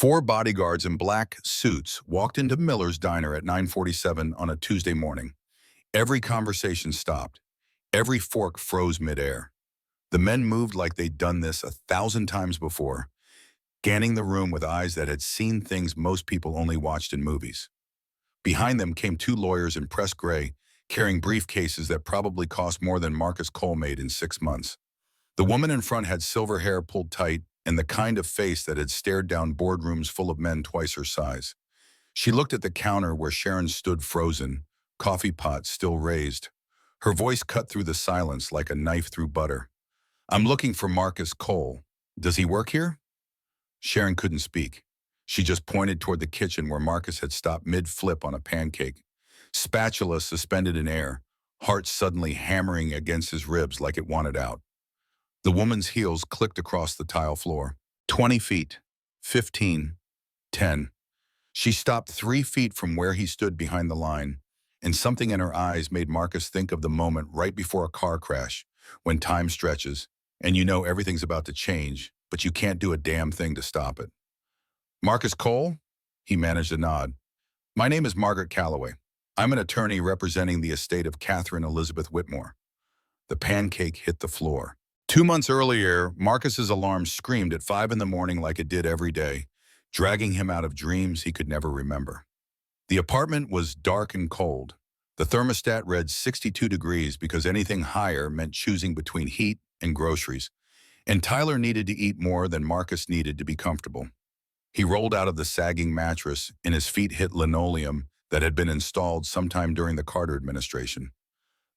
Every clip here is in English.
Four bodyguards in black suits walked into Miller's diner at 9:47 on a Tuesday morning. Every conversation stopped. Every fork froze midair. The men moved like they'd done this 1,000 times before, scanning the room with eyes that had seen things most people only watched in movies. Behind them came two lawyers in pressed gray, carrying briefcases that probably cost more than Marcus Cole made in 6 months. The woman in front had silver hair pulled tight and the kind of face that had stared down boardrooms full of men twice her size. She looked at the counter where Sharon stood frozen, coffee pot still raised. Her voice cut through the silence like a knife through butter. "I'm looking for Marcus Cole. Does he work here?" Sharon couldn't speak. She just pointed toward the kitchen where Marcus had stopped mid-flip on a pancake, spatula suspended in air, heart suddenly hammering against his ribs like it wanted out. The woman's heels clicked across the tile floor. 20 feet, 15, 10. She stopped 3 feet from where he stood behind the line, and something in her eyes made Marcus think of the moment right before a car crash, when time stretches, and you know everything's about to change, but you can't do a damn thing to stop it. "Marcus Cole?" He managed a nod. "My name is Margaret Calloway. I'm an attorney representing the estate of Catherine Elizabeth Whitmore." The pancake hit the floor. 2 months earlier, Marcus's alarm screamed at 5 in the morning like it did every day, dragging him out of dreams he could never remember. The apartment was dark and cold. The thermostat read 62 degrees because anything higher meant choosing between heat and groceries, and Tyler needed to eat more than Marcus needed to be comfortable. He rolled out of the sagging mattress, and his feet hit linoleum that had been installed sometime during the Carter administration.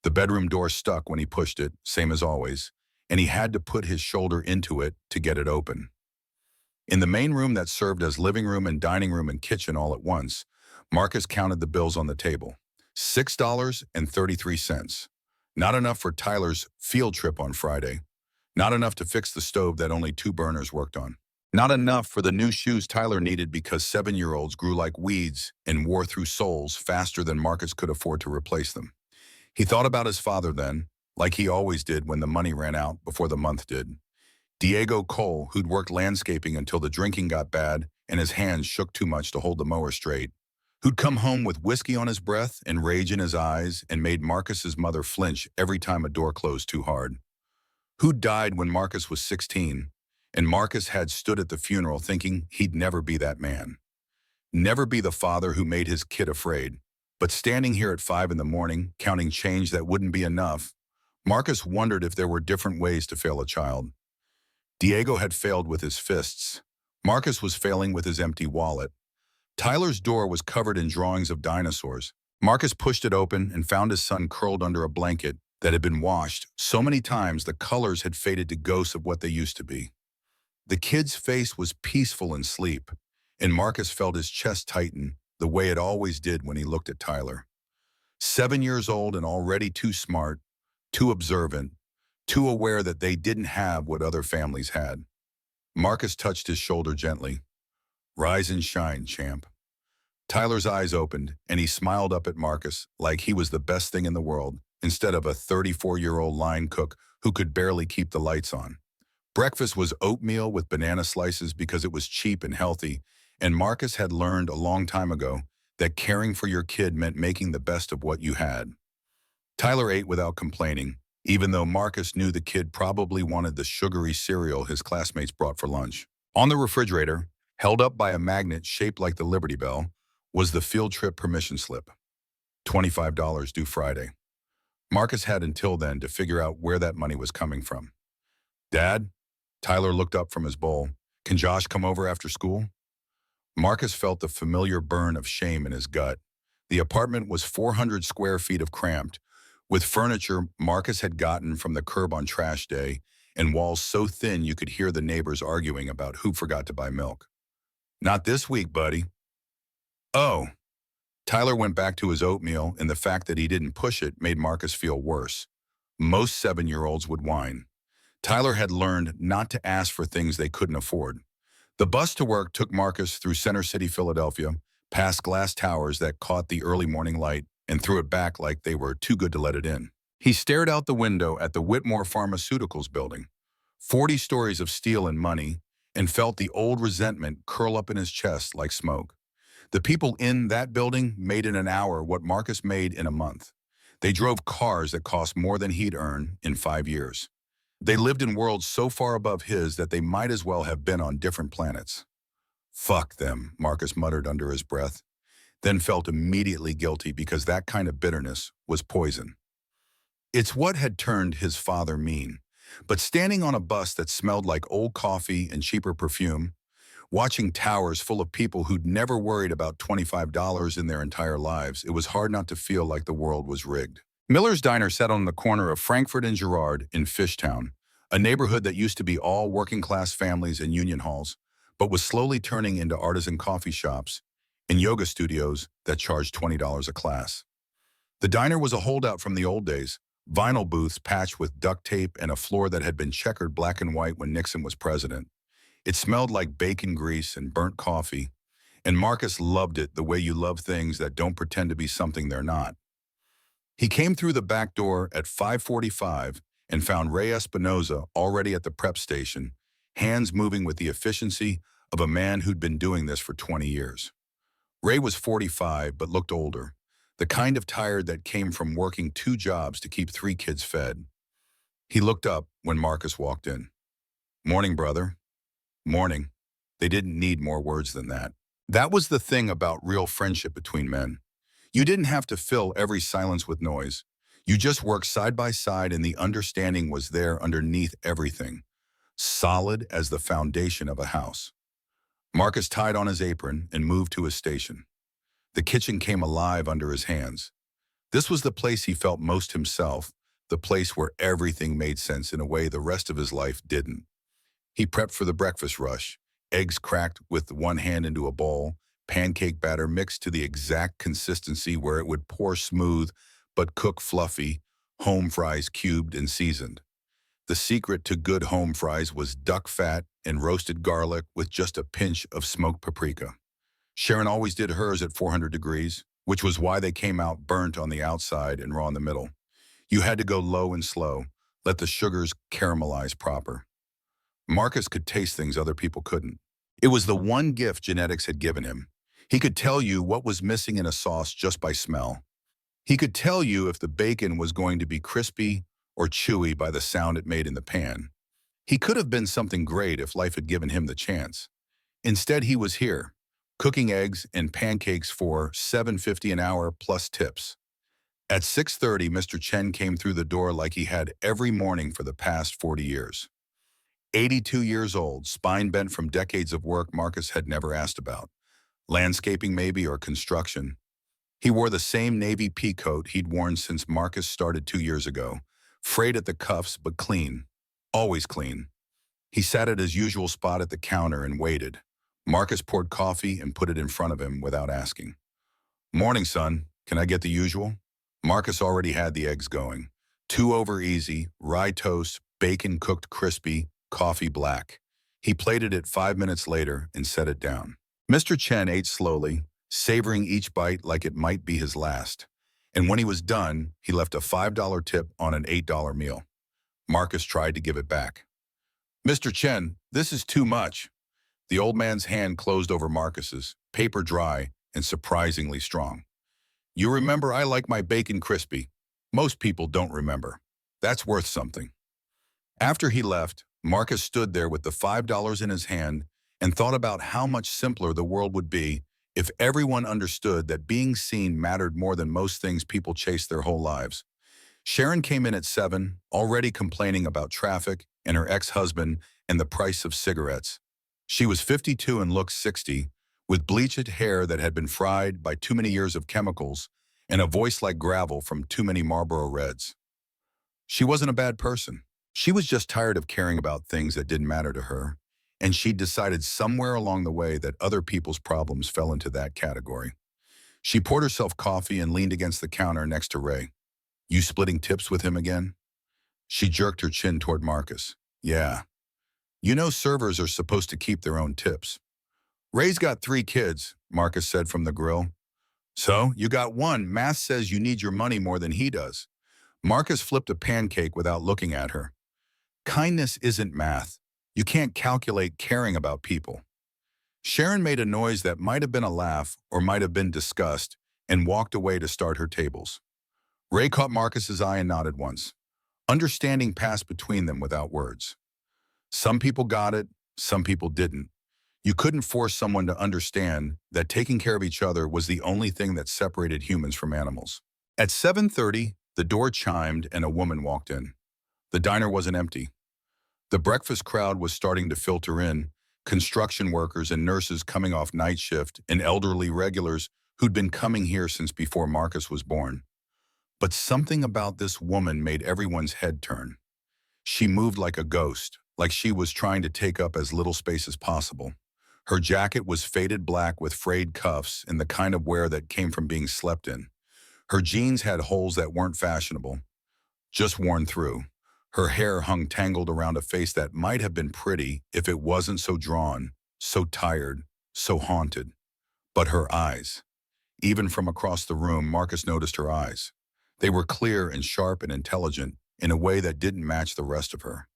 The bedroom door stuck when he pushed it, same as always, and he had to put his shoulder into it to get it open. In the main room that served as living room and dining room and kitchen all at once, Marcus counted the bills on the table. $6.33. Not enough for Tyler's field trip on Friday. Not enough to fix the stove that only two burners worked on. Not enough for the new shoes Tyler needed because 7-year-olds grew like weeds and wore through soles faster than Marcus could afford to replace them. He thought about his father then, like he always did when the money ran out before the month did. Diego Cole, who'd worked landscaping until the drinking got bad and his hands shook too much to hold the mower straight. Who'd come home with whiskey on his breath and rage in his eyes and made Marcus's mother flinch every time a door closed too hard. Who died when Marcus was 16, and Marcus had stood at the funeral thinking he'd never be that man. Never be the father who made his kid afraid. But standing here at 5 in the morning, counting change that wouldn't be enough, Marcus wondered if there were different ways to fail a child. Diego had failed with his fists. Marcus was failing with his empty wallet. Tyler's door was covered in drawings of dinosaurs. Marcus pushed it open and found his son curled under a blanket that had been washed so many times the colors had faded to ghosts of what they used to be. The kid's face was peaceful in sleep, and Marcus felt his chest tighten the way it always did when he looked at Tyler. 7 years old and already too smart, too observant, too aware that they didn't have what other families had. Marcus touched his shoulder gently. "Rise and shine, champ." Tyler's eyes opened, and he smiled up at Marcus like he was the best thing in the world, instead of a 34-year-old line cook who could barely keep the lights on. Breakfast was oatmeal with banana slices because it was cheap and healthy, and Marcus had learned a long time ago that caring for your kid meant making the best of what you had. Tyler ate without complaining, even though Marcus knew the kid probably wanted the sugary cereal his classmates brought for lunch. On the refrigerator, held up by a magnet shaped like the Liberty Bell, was the field trip permission slip. $25 due Friday. Marcus had until then to figure out where that money was coming from. "Dad?" Tyler looked up from his bowl. "Can Josh come over after school?" Marcus felt the familiar burn of shame in his gut. The apartment was 400 square feet of cramped, with furniture Marcus had gotten from the curb on trash day, and walls so thin you could hear the neighbors arguing about who forgot to buy milk. "Not this week, buddy." "Oh." Tyler went back to his oatmeal, and the fact that he didn't push it made Marcus feel worse. Most 7-year-olds would whine. Tyler had learned not to ask for things they couldn't afford. The bus to work took Marcus through Center City, Philadelphia, past glass towers that caught the early morning light and threw it back like they were too good to let it in. He stared out the window at the Whitmore Pharmaceuticals building. 40 stories of steel and money, and felt the old resentment curl up in his chest like smoke. The people in that building made in an hour what Marcus made in a month. They drove cars that cost more than he'd earn in 5 years. They lived in worlds so far above his that they might as well have been on different planets. Fuck them, Marcus muttered under his breath, then felt immediately guilty because that kind of bitterness was poison. It's what had turned his father mean. But standing on a bus that smelled like old coffee and cheaper perfume, watching towers full of people who'd never worried about $25 in their entire lives, it was hard not to feel like the world was rigged. Miller's Diner sat on the corner of Frankfurt and Girard in Fishtown, a neighborhood that used to be all working-class families and union halls, but was slowly turning into artisan coffee shops and yoga studios that charged $20 a class. The diner was a holdout from the old days, vinyl booths patched with duct tape and a floor that had been checkered black and white when Nixon was president. It smelled like bacon grease and burnt coffee, and Marcus loved it the way you love things that don't pretend to be something they're not. He came through the back door at 5:45 and found Ray Espinoza already at the prep station, hands moving with the efficiency of a man who'd been doing this for 20 years. Ray was 45 but looked older, the kind of tired that came from working 2 jobs to keep 3 kids fed. He looked up when Marcus walked in. "Morning, brother." "Morning." They didn't need more words than that. That was the thing about real friendship between men. You didn't have to fill every silence with noise. You just worked side by side and the understanding was there underneath everything, solid as the foundation of a house. Marcus tied on his apron and moved to his station. The kitchen came alive under his hands. This was the place he felt most himself, the place where everything made sense in a way the rest of his life didn't. He prepped for the breakfast rush, eggs cracked with one hand into a bowl, pancake batter mixed to the exact consistency where it would pour smooth but cook fluffy, home fries cubed and seasoned. The secret to good home fries was duck fat and roasted garlic with just a pinch of smoked paprika. Sharon always did hers at 400 degrees, which was why they came out burnt on the outside and raw in the middle. You had to go low and slow, let the sugars caramelize proper. Marcus could taste things other people couldn't. It was the one gift genetics had given him. He could tell you what was missing in a sauce just by smell. He could tell you if the bacon was going to be crispy or chewy by the sound it made in the pan. He could have been something great if life had given him the chance. Instead, he was here, cooking eggs and pancakes for $7.50 an hour plus tips. At 6:30, Mr. Chen came through the door like he had every morning for the past 40 years. 82 years old, spine bent from decades of work Marcus had never asked about. Landscaping maybe, or construction. He wore the same navy pea coat he'd worn since Marcus started 2 years ago, frayed at the cuffs but clean. Always clean. He sat at his usual spot at the counter and waited. Marcus poured coffee and put it in front of him without asking. "Morning, son. Can I get the usual?" Marcus already had the eggs going. 2 over easy, rye toast, bacon cooked crispy, coffee black. He plated it 5 minutes later and set it down. Mr. Chen ate slowly, savoring each bite like it might be his last. And when he was done, he left a $5 tip on an $8 meal. Marcus tried to give it back. "Mr. Chen, this is too much." The old man's hand closed over Marcus's, paper dry and surprisingly strong. "You remember I like my bacon crispy. Most people don't remember. That's worth something." After he left, Marcus stood there with the $5 in his hand and thought about how much simpler the world would be if everyone understood that being seen mattered more than most things people chase their whole lives. Sharon came in at 7, already complaining about traffic and her ex-husband and the price of cigarettes. She was 52 and looked 60, with bleached hair that had been fried by too many years of chemicals and a voice like gravel from too many Marlboro Reds. She wasn't a bad person. She was just tired of caring about things that didn't matter to her, and she'd decided somewhere along the way that other people's problems fell into that category. She poured herself coffee and leaned against the counter next to Ray. "You splitting tips with him again?" She jerked her chin toward Marcus. "Yeah. You know servers are supposed to keep their own tips." "Ray's got 3 kids," Marcus said from the grill. "So, you got 1. Math says you need your money more than he does." Marcus flipped a pancake without looking at her. "Kindness isn't math. You can't calculate caring about people. Sharon made a noise that might have been a laugh or might have been disgust and walked away to start her tables. Ray caught Marcus's eye and nodded once. Understanding passed between them without words. Some people got it, some people didn't. You couldn't force someone to understand that taking care of each other was the only thing that separated humans from animals. At 7:30, the door chimed and a woman walked in. The diner wasn't empty. The breakfast crowd was starting to filter in, construction workers and nurses coming off night shift and elderly regulars who'd been coming here since before Marcus was born. But something about this woman made everyone's head turn. She moved like a ghost, like she was trying to take up as little space as possible. Her jacket was faded black with frayed cuffs and the kind of wear that came from being slept in. Her jeans had holes that weren't fashionable, just worn through. Her hair hung tangled around a face that might have been pretty if it wasn't so drawn, so tired, so haunted. But her eyes. Even from across the room, Marcus noticed her eyes. They were clear and sharp and intelligent in a way that didn't match the rest of her.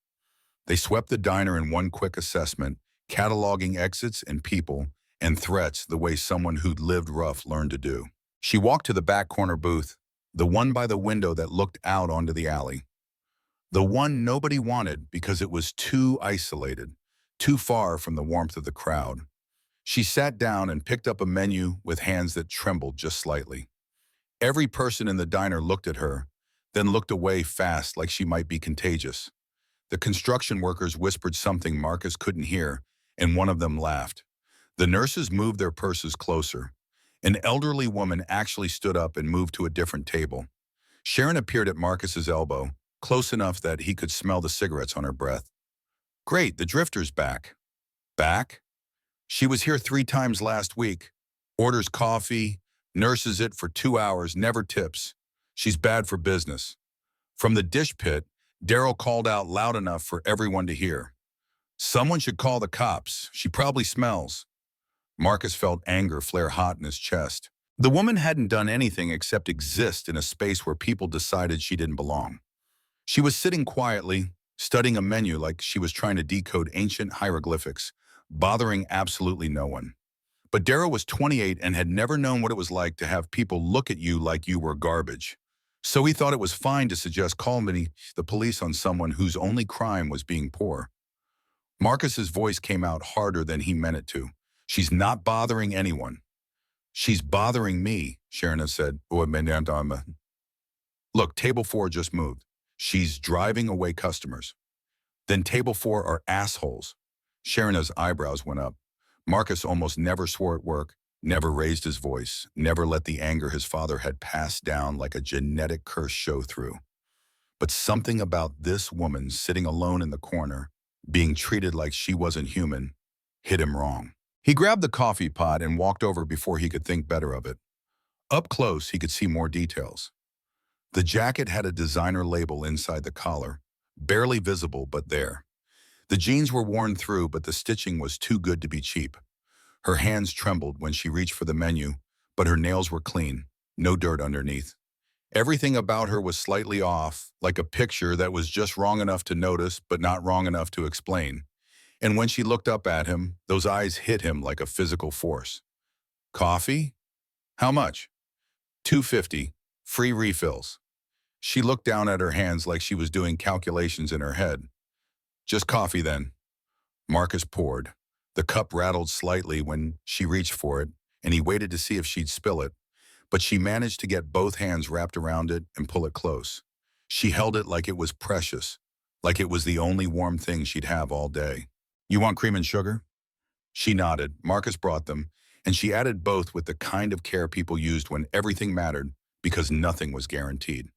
They swept the diner in one quick assessment, cataloging exits and people and threats the way someone who'd lived rough learned to do. She walked to the back corner booth, the one by the window that looked out onto the alley. The one nobody wanted because it was too isolated, too far from the warmth of the crowd. She sat down and picked up a menu with hands that trembled just slightly. Every person in the diner looked at her, then looked away fast like she might be contagious. The construction workers whispered something Marcus couldn't hear, and one of them laughed. The nurses moved their purses closer. An elderly woman actually stood up and moved to a different table. Sharon appeared at Marcus's elbow, close enough that he could smell the cigarettes on her breath. Great, the drifter's back. Back? She was here 3 times last week. Orders coffee, nurses it for 2 hours, never tips. She's bad for business. From the dish pit, Daryl called out loud enough for everyone to hear. Someone should call the cops. She probably smells. Marcus felt anger flare hot in his chest. The woman hadn't done anything except exist in a space where people decided she didn't belong. She was sitting quietly, studying a menu like she was trying to decode ancient hieroglyphics, bothering absolutely no one. But Daryl was 28 and had never known what it was like to have people look at you like you were garbage. So he thought it was fine to suggest calling the police on someone whose only crime was being poor. Marcus's voice came out harder than he meant it to. She's not bothering anyone. She's bothering me, Sharon said. Look, table 4 just moved. She's driving away customers. Then table 4 are assholes. Sharon's eyebrows went up. Marcus almost never swore at work, never raised his voice, never let the anger his father had passed down like a genetic curse show through. But something about this woman sitting alone in the corner, being treated like she wasn't human, hit him wrong. He grabbed the coffee pot and walked over before he could think better of it. Up close, he could see more details. The jacket had a designer label inside the collar, barely visible but there. The jeans were worn through, but the stitching was too good to be cheap. Her hands trembled when she reached for the menu, but her nails were clean, no dirt underneath. Everything about her was slightly off, like a picture that was just wrong enough to notice but not wrong enough to explain. And when she looked up at him, those eyes hit him like a physical force. Coffee? How much? $2.50, free refills. She looked down at her hands like she was doing calculations in her head. Just coffee then. Marcus poured. The cup rattled slightly when she reached for it, and he waited to see if she'd spill it, but she managed to get both hands wrapped around it and pull it close. She held it like it was precious, like it was the only warm thing she'd have all day. You want cream and sugar? She nodded. Marcus brought them, and she added both with the kind of care people used when everything mattered because nothing was guaranteed.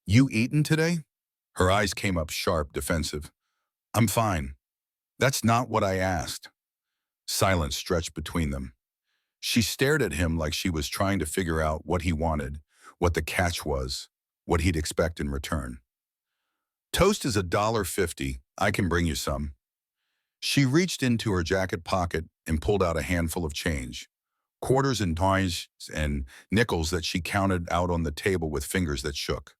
You eaten today? Her eyes came up sharp, defensive. I'm fine. That's not what I asked. Silence stretched between them. She stared at him like she was trying to figure out what he wanted, what the catch was, what he'd expect in return. Toast is $1.50. I can bring you some. She reached into her jacket pocket and pulled out a handful of change, quarters and dimes and nickels that she counted out on the table with fingers that shook.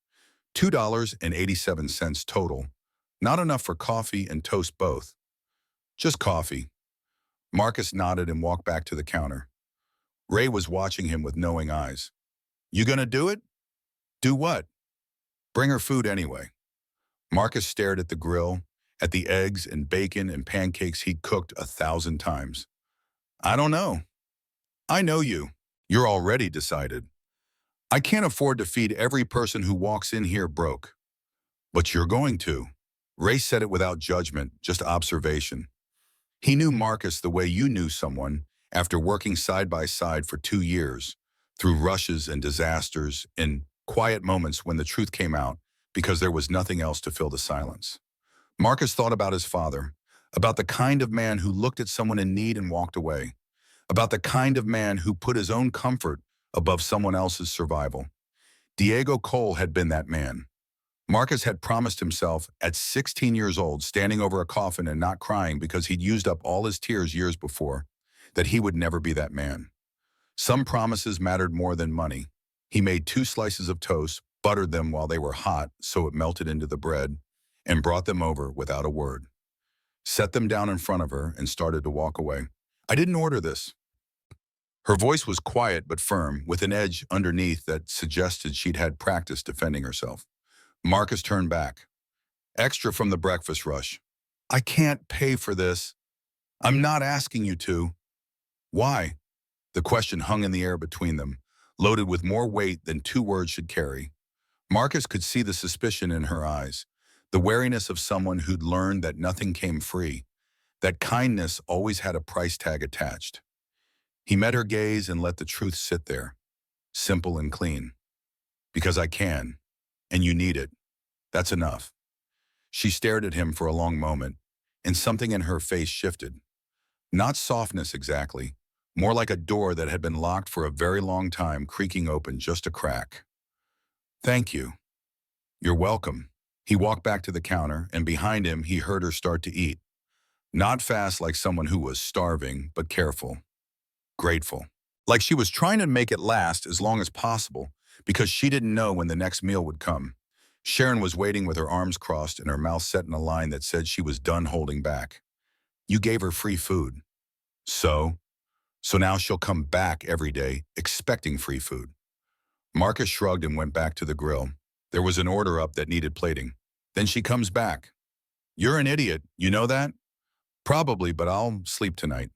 $2.87 total. Not enough for coffee and toast both. Just coffee. Marcus nodded and walked back to the counter. Ray was watching him with knowing eyes. You gonna do it? Do what? Bring her food anyway. Marcus stared at the grill, at the eggs and bacon and pancakes he'd cooked 1,000 times. I don't know. I know you. You're already decided. I can't afford to feed every person who walks in here broke. But you're going to. Ray said it without judgment, just observation. He knew Marcus the way you knew someone after working side by side for 2 years, through rushes and disasters and quiet moments when the truth came out because there was nothing else to fill the silence. Marcus thought about his father, about the kind of man who looked at someone in need and walked away, about the kind of man who put his own comfort above someone else's survival. Diego Cole had been that man. Marcus had promised himself, at 16 years old, standing over a coffin and not crying because he'd used up all his tears years before, that he would never be that man. Some promises mattered more than money. He made 2 slices of toast, buttered them while they were hot so it melted into the bread, and brought them over without a word. Set them down in front of her and started to walk away. I didn't order this. Her voice was quiet but firm, with an edge underneath that suggested she'd had practice defending herself. Marcus turned back. Extra from the breakfast rush. I can't pay for this. I'm not asking you to. Why? The question hung in the air between them, loaded with more weight than 2 words should carry. Marcus could see the suspicion in her eyes, the wariness of someone who'd learned that nothing came free, that kindness always had a price tag attached. He met her gaze and let the truth sit there, simple and clean. Because I can, and you need it. That's enough. She stared at him for a long moment, and something in her face shifted. Not softness exactly, more like a door that had been locked for a very long time creaking open just a crack. Thank you. You're welcome. He walked back to the counter, and behind him he heard her start to eat. Not fast like someone who was starving, but careful. Grateful. Like she was trying to make it last as long as possible, because she didn't know when the next meal would come. Sharon was waiting with her arms crossed and her mouth set in a line that said she was done holding back. You gave her free food. So now she'll come back every day expecting free food. Marcus shrugged and went back to the grill. There was an order up that needed plating. Then she comes back. You're an idiot, you know that? Probably, but I'll sleep tonight.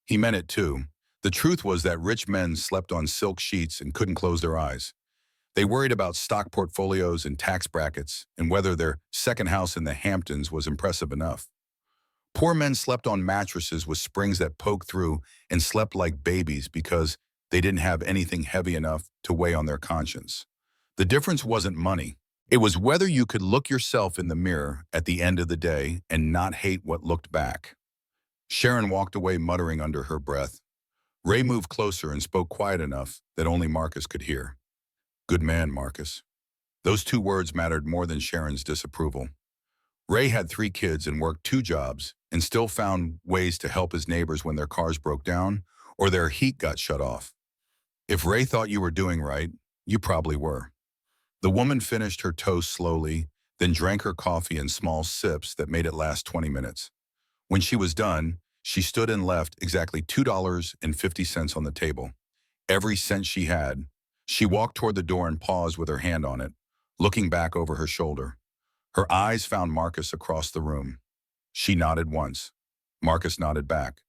He meant it too. The truth was that rich men slept on silk sheets and couldn't close their eyes. They worried about stock portfolios and tax brackets and whether their second house in the Hamptons was impressive enough. Poor men slept on mattresses with springs that poked through and slept like babies because they didn't have anything heavy enough to weigh on their conscience. The difference wasn't money. It was whether you could look yourself in the mirror at the end of the day and not hate what looked back. Sharon walked away muttering under her breath. Ray moved closer and spoke quiet enough that only Marcus could hear. Good man, Marcus. Those 2 words mattered more than Sharon's disapproval. Ray had 3 kids and worked 2 jobs and still found ways to help his neighbors when their cars broke down or their heat got shut off. If Ray thought you were doing right, you probably were. The woman finished her toast slowly, then drank her coffee in small sips that made it last 20 minutes. When she was done, she stood and left exactly $2.50 on the table. Every cent she had. She walked toward the door and paused with her hand on it, looking back over her shoulder. Her eyes found Marcus across the room. She nodded once. Marcus nodded back.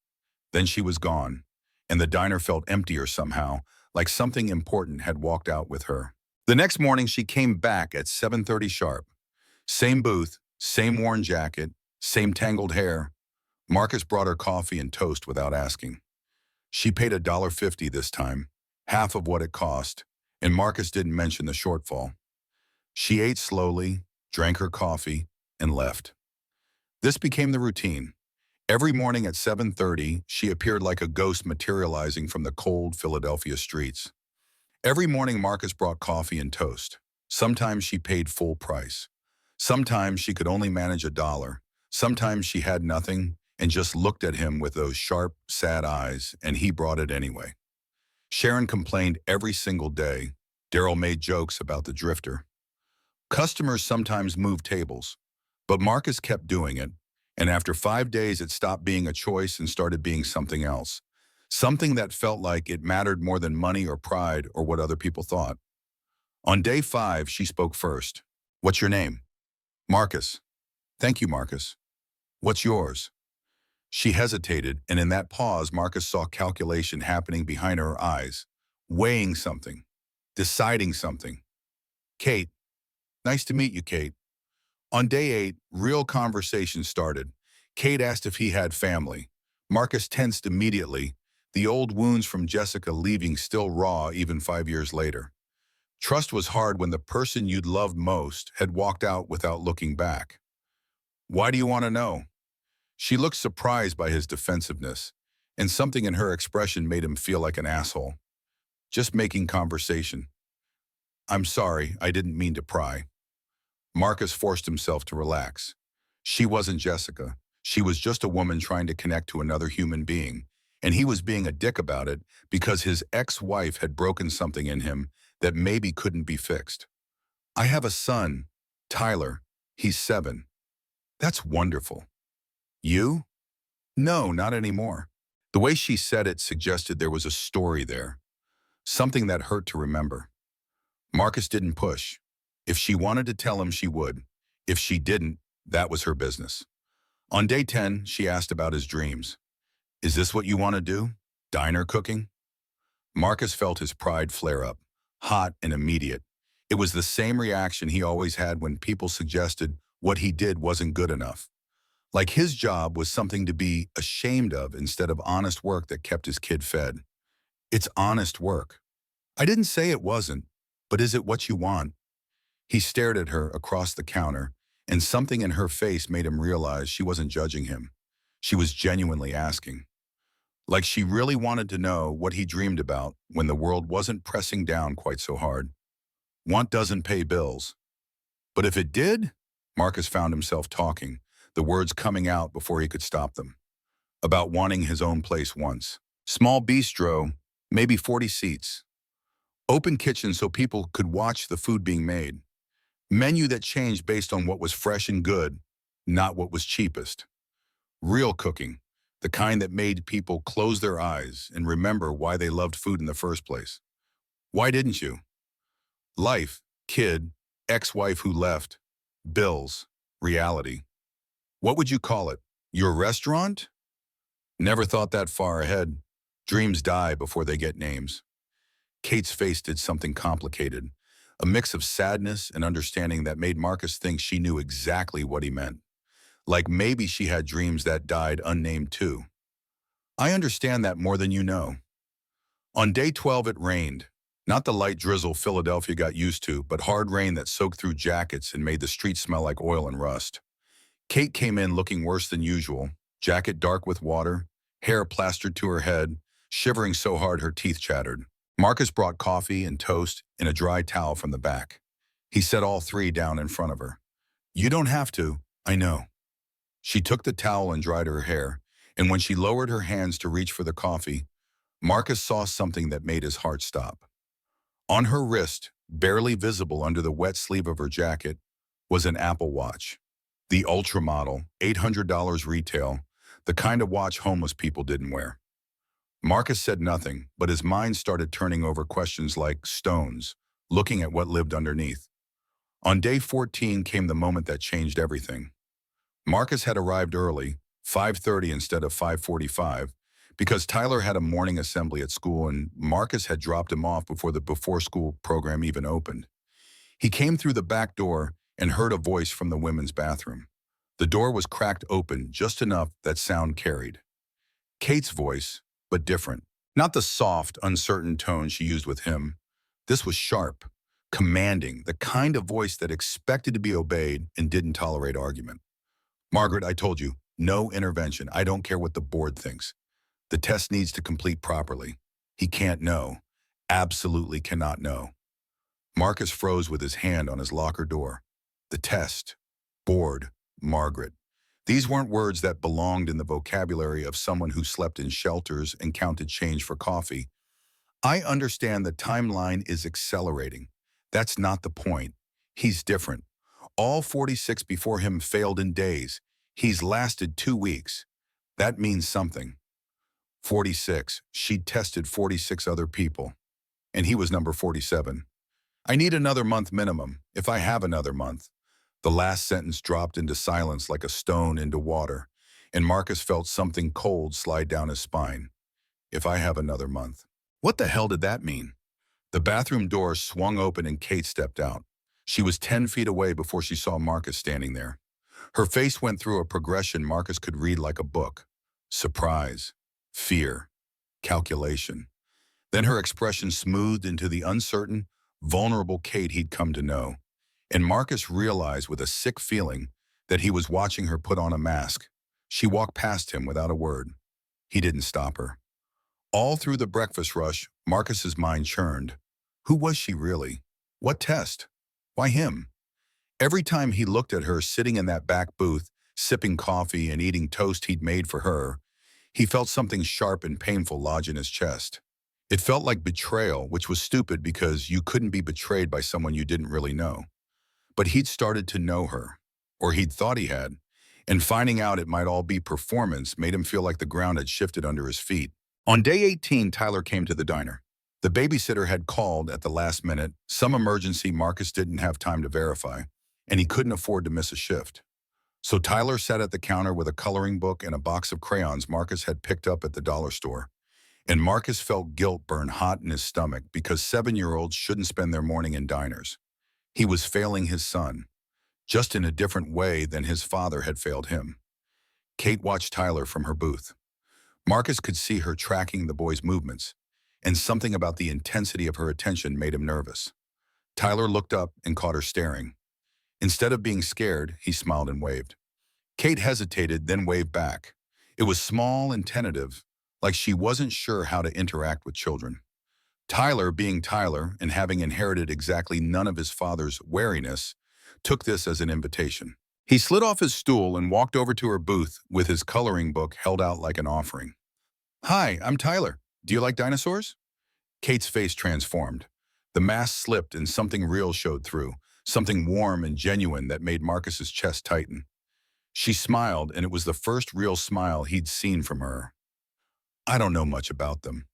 Then she was gone, and the diner felt emptier somehow, like something important had walked out with her. The next morning she came back at 7:30 sharp. Same booth, same worn jacket, same tangled hair. Marcus brought her coffee and toast without asking. She paid $1.50 this time, half of what it cost, and Marcus didn't mention the shortfall. She ate slowly, drank her coffee, and left. This became the routine. Every morning at 7:30, she appeared like a ghost materializing from the cold Philadelphia streets. Every morning Marcus brought coffee and toast. Sometimes she paid full price. Sometimes she could only manage $1. Sometimes she had nothing and just looked at him with those sharp, sad eyes, and he brought it anyway. Sharon complained every single day. Daryl made jokes about the drifter. Customers sometimes moved tables, but Marcus kept doing it. And after 5 days, it stopped being a choice and started being something else. Something that felt like it mattered more than money or pride or what other people thought. On day 5, she spoke first. What's your name? Marcus. Thank you, Marcus. What's yours? She hesitated, and in that pause, Marcus saw calculation happening behind her eyes, weighing something, deciding something. Kate. Nice to meet you, Kate. On day 8, real conversation started. Kate asked if he had family. Marcus tensed immediately, the old wounds from Jessica leaving still raw even 5 years later. Trust was hard when the person you'd loved most had walked out without looking back. Why do you want to know? She looked surprised by his defensiveness, and something in her expression made him feel like an asshole. Just making conversation. I'm sorry, I didn't mean to pry. Marcus forced himself to relax. She wasn't Jessica. She was just a woman trying to connect to another human being, and he was being a dick about it because his ex-wife had broken something in him that maybe couldn't be fixed. I have a son, Tyler. He's 7. That's wonderful. You? No, not anymore. The way she said it suggested there was a story there, something that hurt to remember. Marcus didn't push. If she wanted to tell him, she would. If she didn't, that was her business. On day 10, she asked about his dreams. Is this what you want to do? Diner cooking? Marcus felt his pride flare up, hot and immediate. It was the same reaction he always had when people suggested what he did wasn't good enough. Like his job was something to be ashamed of instead of honest work that kept his kid fed. It's honest work. I didn't say it wasn't, but is it what you want? He stared at her across the counter, and something in her face made him realize she wasn't judging him. She was genuinely asking. Like she really wanted to know what he dreamed about when the world wasn't pressing down quite so hard. Want doesn't pay bills. But if it did? Marcus found himself talking, the words coming out before he could stop them. About wanting his own place once. Small bistro, maybe 40 seats. Open kitchen so people could watch the food being made. Menu that changed based on what was fresh and good, not what was cheapest. Real cooking, the kind that made people close their eyes and remember why they loved food in the first place. Why didn't you? Life, kid, ex-wife who left, bills, reality. What would you call it? Your restaurant? Never thought that far ahead. Dreams die before they get names. Kate's face did something complicated, a mix of sadness and understanding that made Marcus think she knew exactly what he meant. Like maybe she had dreams that died unnamed too. I understand that more than you know. On day 12 it rained. Not the light drizzle Philadelphia got used to, but hard rain that soaked through jackets and made the streets smell like oil and rust. Kate came in looking worse than usual, jacket dark with water, hair plastered to her head, shivering so hard her teeth chattered. Marcus brought coffee and toast and a dry towel from the back. He set all 3 down in front of her. You don't have to, I know. She took the towel and dried her hair, and when she lowered her hands to reach for the coffee, Marcus saw something that made his heart stop. On her wrist, barely visible under the wet sleeve of her jacket, was an Apple Watch. The Ultra model, $800 retail, the kind of watch homeless people didn't wear. Marcus said nothing, but his mind started turning over questions like stones, looking at what lived underneath. On day 14 came the moment that changed everything. Marcus had arrived early, 5:30 instead of 5:45, because Tyler had a morning assembly at school and Marcus had dropped him off before the before-school program even opened. He came through the back door and heard a voice from the women's bathroom. The door was cracked open just enough that sound carried. Kate's voice, but different. Not the soft, uncertain tone she used with him. This was sharp, commanding, the kind of voice that expected to be obeyed and didn't tolerate argument. Margaret, I told you, no intervention. I don't care what the board thinks. The test needs to complete properly. He can't know. Absolutely cannot know. Marcus froze with his hand on his locker door. The test. Board. Margaret. These weren't words that belonged in the vocabulary of someone who slept in shelters and counted change for coffee. I understand the timeline is accelerating. That's not the point. He's different. All 46 before him failed in days. He's lasted 2 weeks. That means something. 46. She'd tested 46 other people, and he was number 47. I need another month minimum, if I have another month. The last sentence dropped into silence like a stone into water, and Marcus felt something cold slide down his spine. If I have another month. What the hell did that mean? The bathroom door swung open and Kate stepped out. She was 10 feet away before she saw Marcus standing there. Her face went through a progression Marcus could read like a book. Surprise, fear, calculation. Then her expression smoothed into the uncertain, vulnerable Kate he'd come to know. And Marcus realized with a sick feeling that he was watching her put on a mask. She walked past him without a word. He didn't stop her. All through the breakfast rush, Marcus's mind churned. Who was she really? What test? Why him? Every time he looked at her sitting in that back booth, sipping coffee and eating toast he'd made for her, he felt something sharp and painful lodge in his chest. It felt like betrayal, which was stupid because you couldn't be betrayed by someone you didn't really know. But he'd started to know her, or he'd thought he had, and finding out it might all be performance made him feel like the ground had shifted under his feet. On day 18, Tyler came to the diner. The babysitter had called at the last minute, some emergency Marcus didn't have time to verify, and he couldn't afford to miss a shift. So Tyler sat at the counter with a coloring book and a box of crayons Marcus had picked up at the dollar store. And Marcus felt guilt burn hot in his stomach because 7-year-olds shouldn't spend their morning in diners. He was failing his son, just in a different way than his father had failed him. Kate watched Tyler from her booth. Marcus could see her tracking the boy's movements, and something about the intensity of her attention made him nervous. Tyler looked up and caught her staring. Instead of being scared, he smiled and waved. Kate hesitated, then waved back. It was small and tentative, like she wasn't sure how to interact with children. Tyler, being Tyler and having inherited exactly none of his father's wariness, took this as an invitation. He slid off his stool and walked over to her booth with his coloring book held out like an offering. Hi, I'm Tyler. Do you like dinosaurs? Kate's face transformed. The mask slipped and something real showed through, something warm and genuine that made Marcus's chest tighten. She smiled, and it was the first real smile he'd seen from her. I don't know much about them.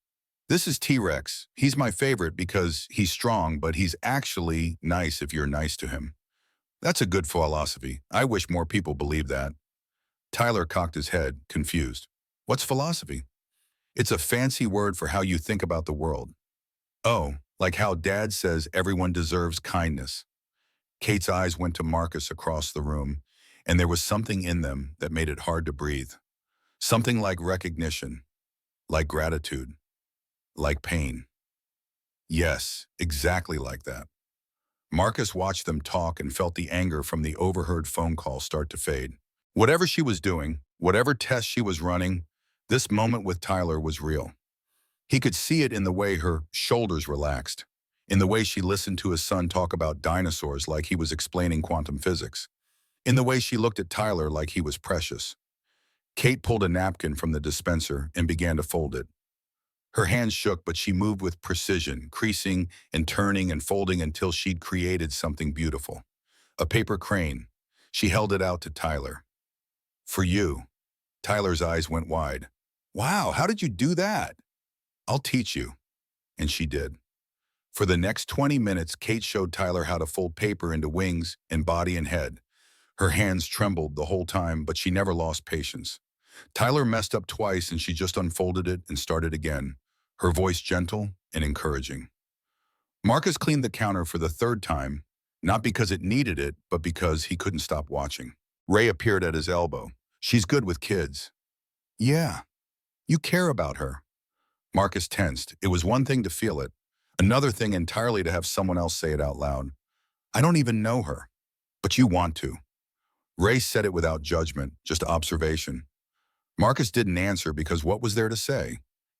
This is T-Rex. He's my favorite because he's strong, but he's actually nice if you're nice to him. That's a good philosophy. I wish more people believed that. Tyler cocked his head, confused. What's philosophy? It's a fancy word for how you think about the world. Oh, like how Dad says everyone deserves kindness. Kate's eyes went to Marcus across the room, and there was something in them that made it hard to breathe. Something like recognition, like gratitude, like pain. Yes, exactly like that. Marcus watched them talk and felt the anger from the overheard phone call start to fade. Whatever she was doing, whatever test she was running, this moment with Tyler was real. He could see it in the way her shoulders relaxed, in the way she listened to his son talk about dinosaurs like he was explaining quantum physics, in the way she looked at Tyler like he was precious. Kate pulled a napkin from the dispenser and began to fold it. Her hands shook, but she moved with precision, creasing and turning and folding until she'd created something beautiful. A paper crane. She held it out to Tyler. For you. Tyler's eyes went wide. Wow, how did you do that? I'll teach you. And she did. For the next 20 minutes, Kate showed Tyler how to fold paper into wings and body and head. Her hands trembled the whole time, but she never lost patience. Tyler messed up twice and she just unfolded it and started again, her voice gentle and encouraging. Marcus cleaned the counter for the third time, not because it needed it, but because he couldn't stop watching. Ray appeared at his elbow. She's good with kids. Yeah, you care about her. Marcus tensed. It was one thing to feel it, another thing entirely to have someone else say it out loud. I don't even know her, but you want to. Ray said it without judgment, just observation. Marcus didn't answer because what was there to say?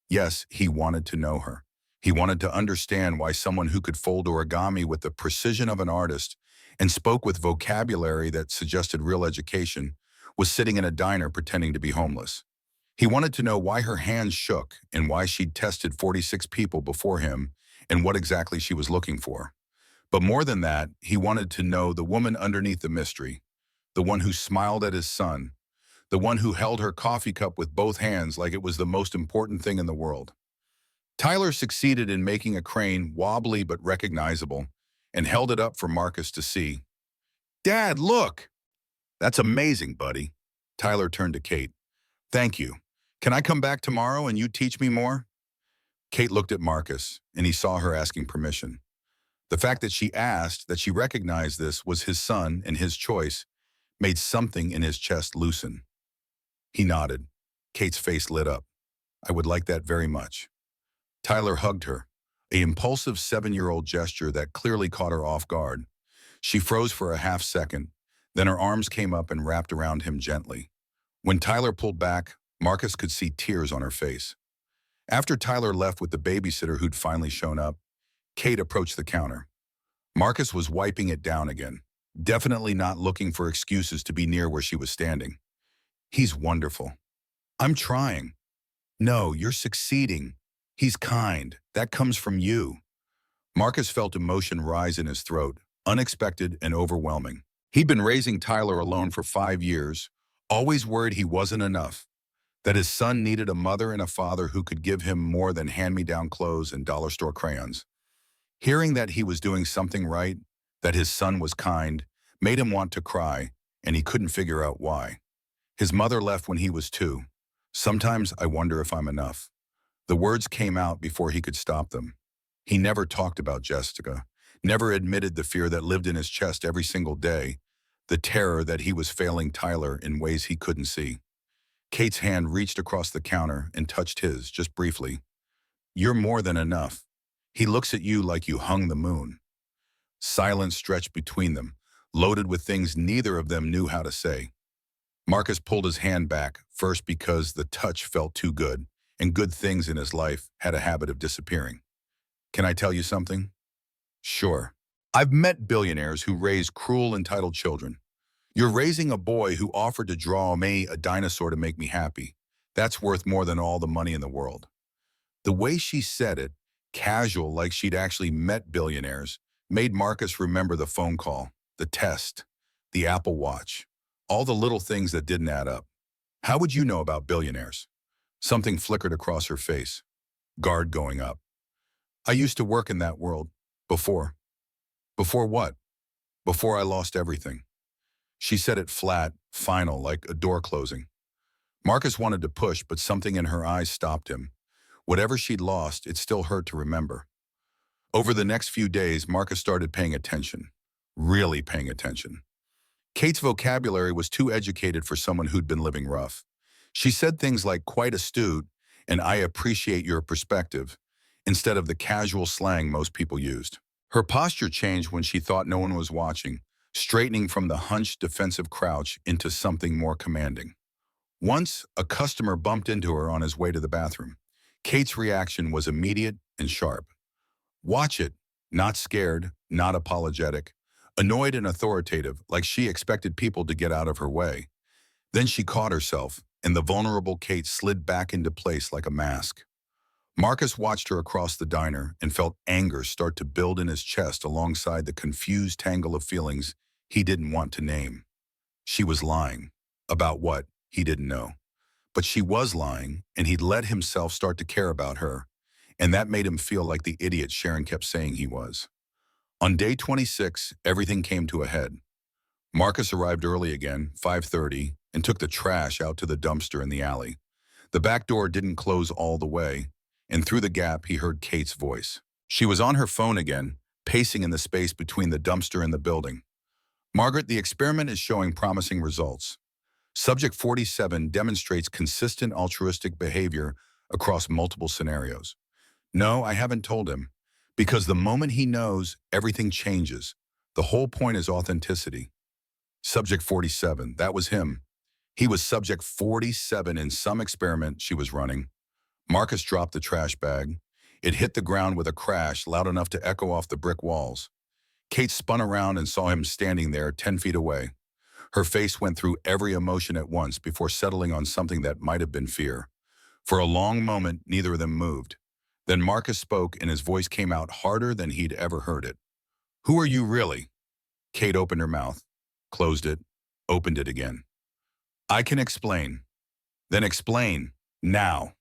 Yes, he wanted to know her. He wanted to understand why someone who could fold origami with the precision of an artist and spoke with vocabulary that suggested real education was sitting in a diner pretending to be homeless. He wanted to know why her hands shook and why she'd tested 46 people before him and what exactly she was looking for. But more than that, he wanted to know the woman underneath the mystery, the one who smiled at his son, the one who held her coffee cup with both hands like it was the most important thing in the world. Tyler succeeded in making a crane wobbly but recognizable and held it up for Marcus to see. "Dad, look!" "That's amazing, buddy." Tyler turned to Kate. "Thank you. Can I come back tomorrow and you teach me more?" Kate looked at Marcus, and he saw her asking permission. The fact that she asked, that she recognized this was his son and his choice, made something in his chest loosen. He nodded. Kate's face lit up. "I would like that very much." Tyler hugged her, an impulsive 7-year-old gesture that clearly caught her off guard. She froze for a half second, then her arms came up and wrapped around him gently. When Tyler pulled back, Marcus could see tears on her face. After Tyler left with the babysitter who'd finally shown up, Kate approached the counter. Marcus was wiping it down again, definitely not looking for excuses to be near where she was standing. "He's wonderful." "I'm trying." "No, you're succeeding. He's kind. That comes from you." Marcus felt emotion rise in his throat, unexpected and overwhelming. He'd been raising Tyler alone for 5 years, always worried he wasn't enough, that his son needed a mother and a father who could give him more than hand-me-down clothes and dollar store crayons. Hearing that he was doing something right, that his son was kind, made him want to cry, and he couldn't figure out why. His mother left when he was 2. "Sometimes I wonder if I'm enough." The words came out before he could stop them. He never talked about Jessica, never admitted the fear that lived in his chest every single day, the terror that he was failing Tyler in ways he couldn't see. Kate's hand reached across the counter and touched his, just briefly. "You're more than enough. He looks at you like you hung the moon." Silence stretched between them, loaded with things neither of them knew how to say. Marcus pulled his hand back, first because the touch felt too good, and good things in his life had a habit of disappearing. "Can I tell you something?" "Sure." "I've met billionaires who raise cruel, entitled children. You're raising a boy who offered to draw me a dinosaur to make me happy. That's worth more than all the money in the world." The way she said it, casual like she'd actually met billionaires, made Marcus remember the phone call, the test, the Apple Watch, all the little things that didn't add up. "How would you know about billionaires?" Something flickered across her face. Guard going up. "I used to work in that world. Before." "Before what?" "Before I lost everything." She said it flat, final, like a door closing. Marcus wanted to push, but something in her eyes stopped him. Whatever she'd lost, it still hurt to remember. Over the next few days, Marcus started paying attention. Really paying attention. Kate's vocabulary was too educated for someone who'd been living rough. She said things like "quite astute" and "I appreciate your perspective," instead of the casual slang most people used. Her posture changed when she thought no one was watching, straightening from the hunched defensive crouch into something more commanding. Once, a customer bumped into her on his way to the bathroom. Kate's reaction was immediate and sharp. "Watch it," not scared, not apologetic, annoyed and authoritative, like she expected people to get out of her way. Then she caught herself, and the vulnerable Kate slid back into place like a mask. Marcus watched her across the diner and felt anger start to build in his chest alongside the confused tangle of feelings he didn't want to name. She was lying. About what? He didn't know. But she was lying, and he'd let himself start to care about her, and that made him feel like the idiot Sharon kept saying he was. On day 26, everything came to a head. Marcus arrived early again, 5:30, and took the trash out to the dumpster in the alley. The back door didn't close all the way, and through the gap he heard Kate's voice. She was on her phone again, pacing in the space between the dumpster and the building. "Margaret, the experiment is showing promising results. Subject 47 demonstrates consistent altruistic behavior across multiple scenarios." "No, I haven't told him. Because the moment he knows, everything changes. The whole point is authenticity." Subject 47, that was him. He was subject 47 in some experiment she was running. Marcus dropped the trash bag. It hit the ground with a crash loud enough to echo off the brick walls. Kate spun around and saw him standing there 10 feet away. Her face went through every emotion at once before settling on something that might have been fear. For a long moment, neither of them moved. Then Marcus spoke, and his voice came out harder than he'd ever heard it. "Who are you really?" Kate opened her mouth, closed it, opened it again. I can explain. Then explain. Now.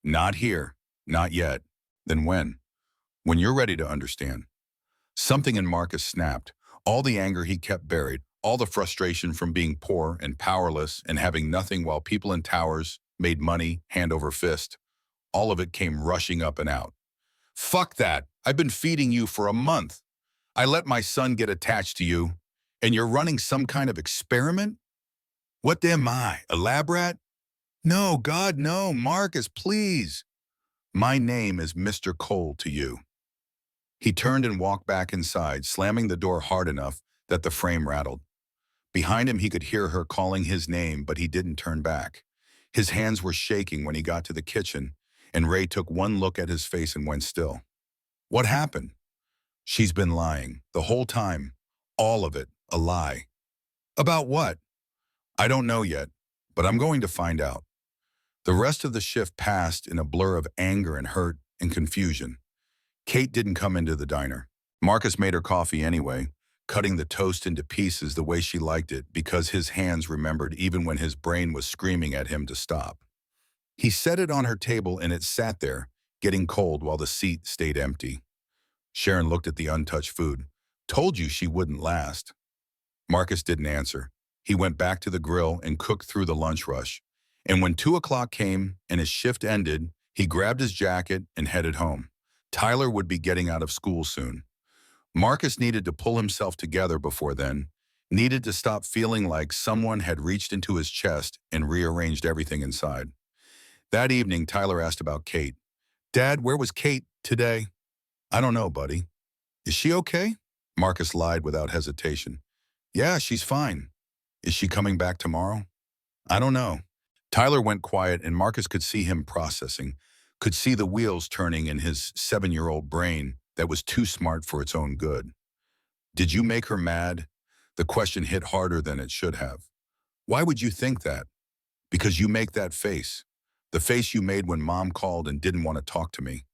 Not here. Not yet. Then when? When you're ready to understand. Something in Marcus snapped. All the anger he kept buried, all the frustration from being poor and powerless and having nothing while people in towers made money hand over fist, all of it came rushing up and out. Fuck that. I've been feeding you for a month. I let my son get attached to you, and you're running some kind of experiment? What am I, a lab rat? No, God, no, Marcus, please. My name is Mr. Cole to you. He turned and walked back inside, slamming the door hard enough that the frame rattled. Behind him, he could hear her calling his name, but he didn't turn back. His hands were shaking when he got to the kitchen, and Ray took one look at his face and went still. What happened? She's been lying, the whole time. All of it, a lie. About what? I don't know yet, but I'm going to find out. The rest of the shift passed in a blur of anger and hurt and confusion. Kate didn't come into the diner. Marcus made her coffee anyway, cutting the toast into pieces the way she liked it because his hands remembered even when his brain was screaming at him to stop. He set it on her table and it sat there, getting cold while the seat stayed empty. Sharon looked at the untouched food. Told you she wouldn't last. Marcus didn't answer. He went back to the grill and cooked through the lunch rush. And when 2 o'clock came and his shift ended, he grabbed his jacket and headed home. Tyler would be getting out of school soon. Marcus needed to pull himself together before then, needed to stop feeling like someone had reached into his chest and rearranged everything inside. That evening, Tyler asked about Kate. Dad, where was Kate today? I don't know, buddy. Is she okay? Marcus lied without hesitation. Yeah, she's fine. Is she coming back tomorrow? I don't know. Tyler went quiet and Marcus could see him processing, could see the wheels turning in his 7-year-old brain that was too smart for its own good. Did you make her mad? The question hit harder than it should have. Why would you think that? Because you make that face. The face you made when Mom called and didn't want to talk to me.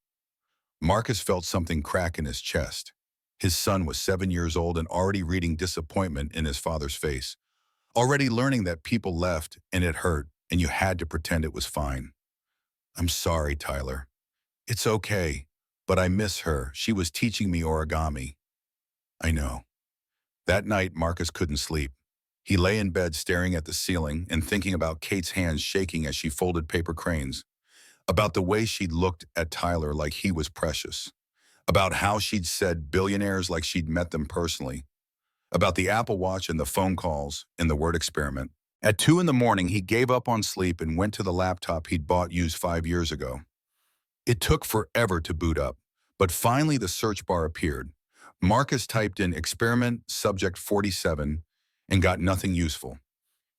Marcus felt something crack in his chest. His son was 7 years old and already reading disappointment in his father's face. Already learning that people left and it hurt and you had to pretend it was fine. I'm sorry, Tyler. It's okay, but I miss her. She was teaching me origami. I know. That night, Marcus couldn't sleep. He lay in bed staring at the ceiling and thinking about Kate's hands shaking as she folded paper cranes, about the way she'd looked at Tyler like he was precious, about how she'd said billionaires like she'd met them personally, about the Apple Watch and the phone calls and the word experiment. At 2 in the morning, he gave up on sleep and went to the laptop he'd bought used 5 years ago. It took forever to boot up, but finally the search bar appeared. Marcus typed in experiment subject 47 and got nothing useful.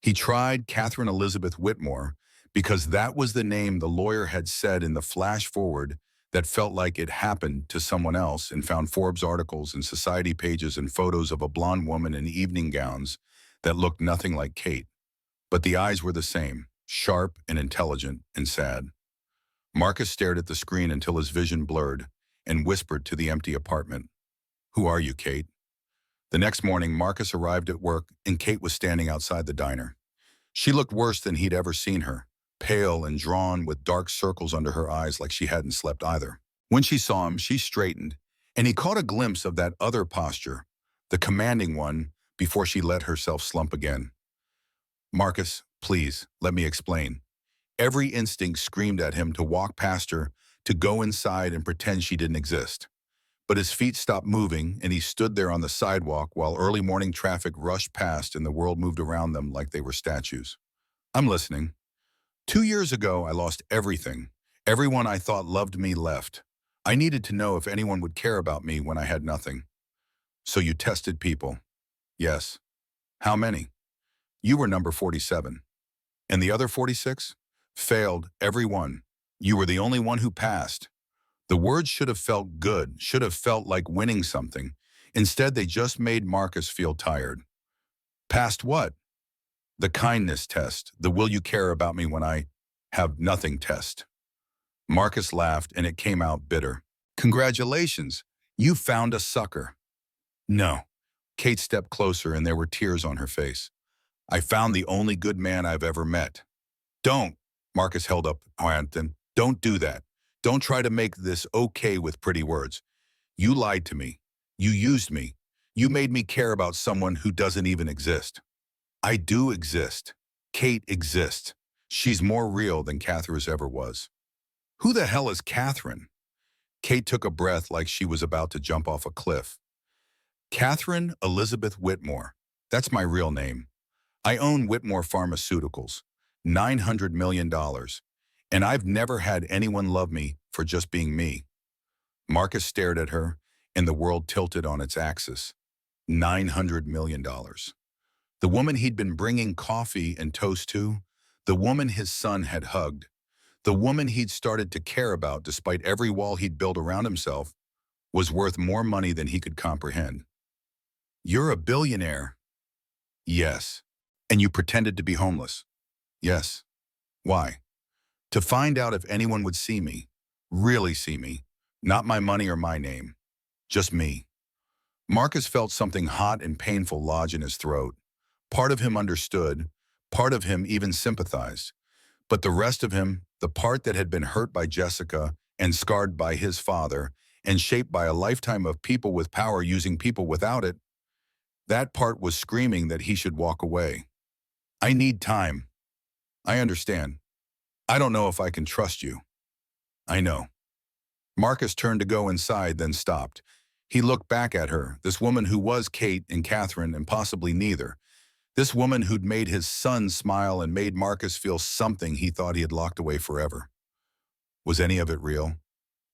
He tried Catherine Elizabeth Whitmore because that was the name the lawyer had said in the flash forward that felt like it happened to someone else, and found Forbes articles and society pages and photos of a blonde woman in evening gowns that looked nothing like Kate. But the eyes were the same, sharp and intelligent and sad. Marcus stared at the screen until his vision blurred and whispered to the empty apartment, "Who are you, Kate?" The next morning, Marcus arrived at work and Kate was standing outside the diner. She looked worse than he'd ever seen her, pale and drawn with dark circles under her eyes like she hadn't slept either. When she saw him, she straightened, and he caught a glimpse of that other posture, the commanding one, before she let herself slump again. Marcus, please, let me explain. Every instinct screamed at him to walk past her, to go inside and pretend she didn't exist. But his feet stopped moving, and he stood there on the sidewalk while early morning traffic rushed past and the world moved around them like they were statues. I'm listening. 2 years ago, I lost everything. Everyone I thought loved me left. I needed to know if anyone would care about me when I had nothing. So you tested people. Yes. How many? You were number 47. And the other 46? Failed, every one. You were the only one who passed. The words should have felt good, should have felt like winning something. Instead, they just made Marcus feel tired. Past what? The kindness test, the will you care about me when I have nothing test. Marcus laughed and it came out bitter. Congratulations, you found a sucker. No. Kate stepped closer and there were tears on her face. I found the only good man I've ever met. Don't, Marcus held up Hampton. Don't do that. Don't try to make this okay with pretty words. You lied to me. You used me. You made me care about someone who doesn't even exist. I do exist. Kate exists. She's more real than Catherine's ever was. Who the hell is Catherine? Kate took a breath like she was about to jump off a cliff. Catherine Elizabeth Whitmore. That's my real name. I own Whitmore Pharmaceuticals, $900 million, dollars, and I've never had anyone love me for just being me. Marcus stared at her, and the world tilted on its axis. $900 million. Dollars. The woman he'd been bringing coffee and toast to, the woman his son had hugged, the woman he'd started to care about despite every wall he'd built around himself, was worth more money than he could comprehend. You're a billionaire. Yes. And you pretended to be homeless. Yes. Why? To find out if anyone would see me, really see me, not my money or my name, just me. Marcus felt something hot and painful lodge in his throat. Part of him understood, part of him even sympathized, but the rest of him, the part that had been hurt by Jessica and scarred by his father and shaped by a lifetime of people with power using people without it, that part was screaming that he should walk away. I need time. I understand. I don't know if I can trust you. I know. Marcus turned to go inside, then stopped. He looked back at her, this woman who was Kate and Catherine and possibly neither. This woman who'd made his son smile and made Marcus feel something he thought he had locked away forever. Was any of it real?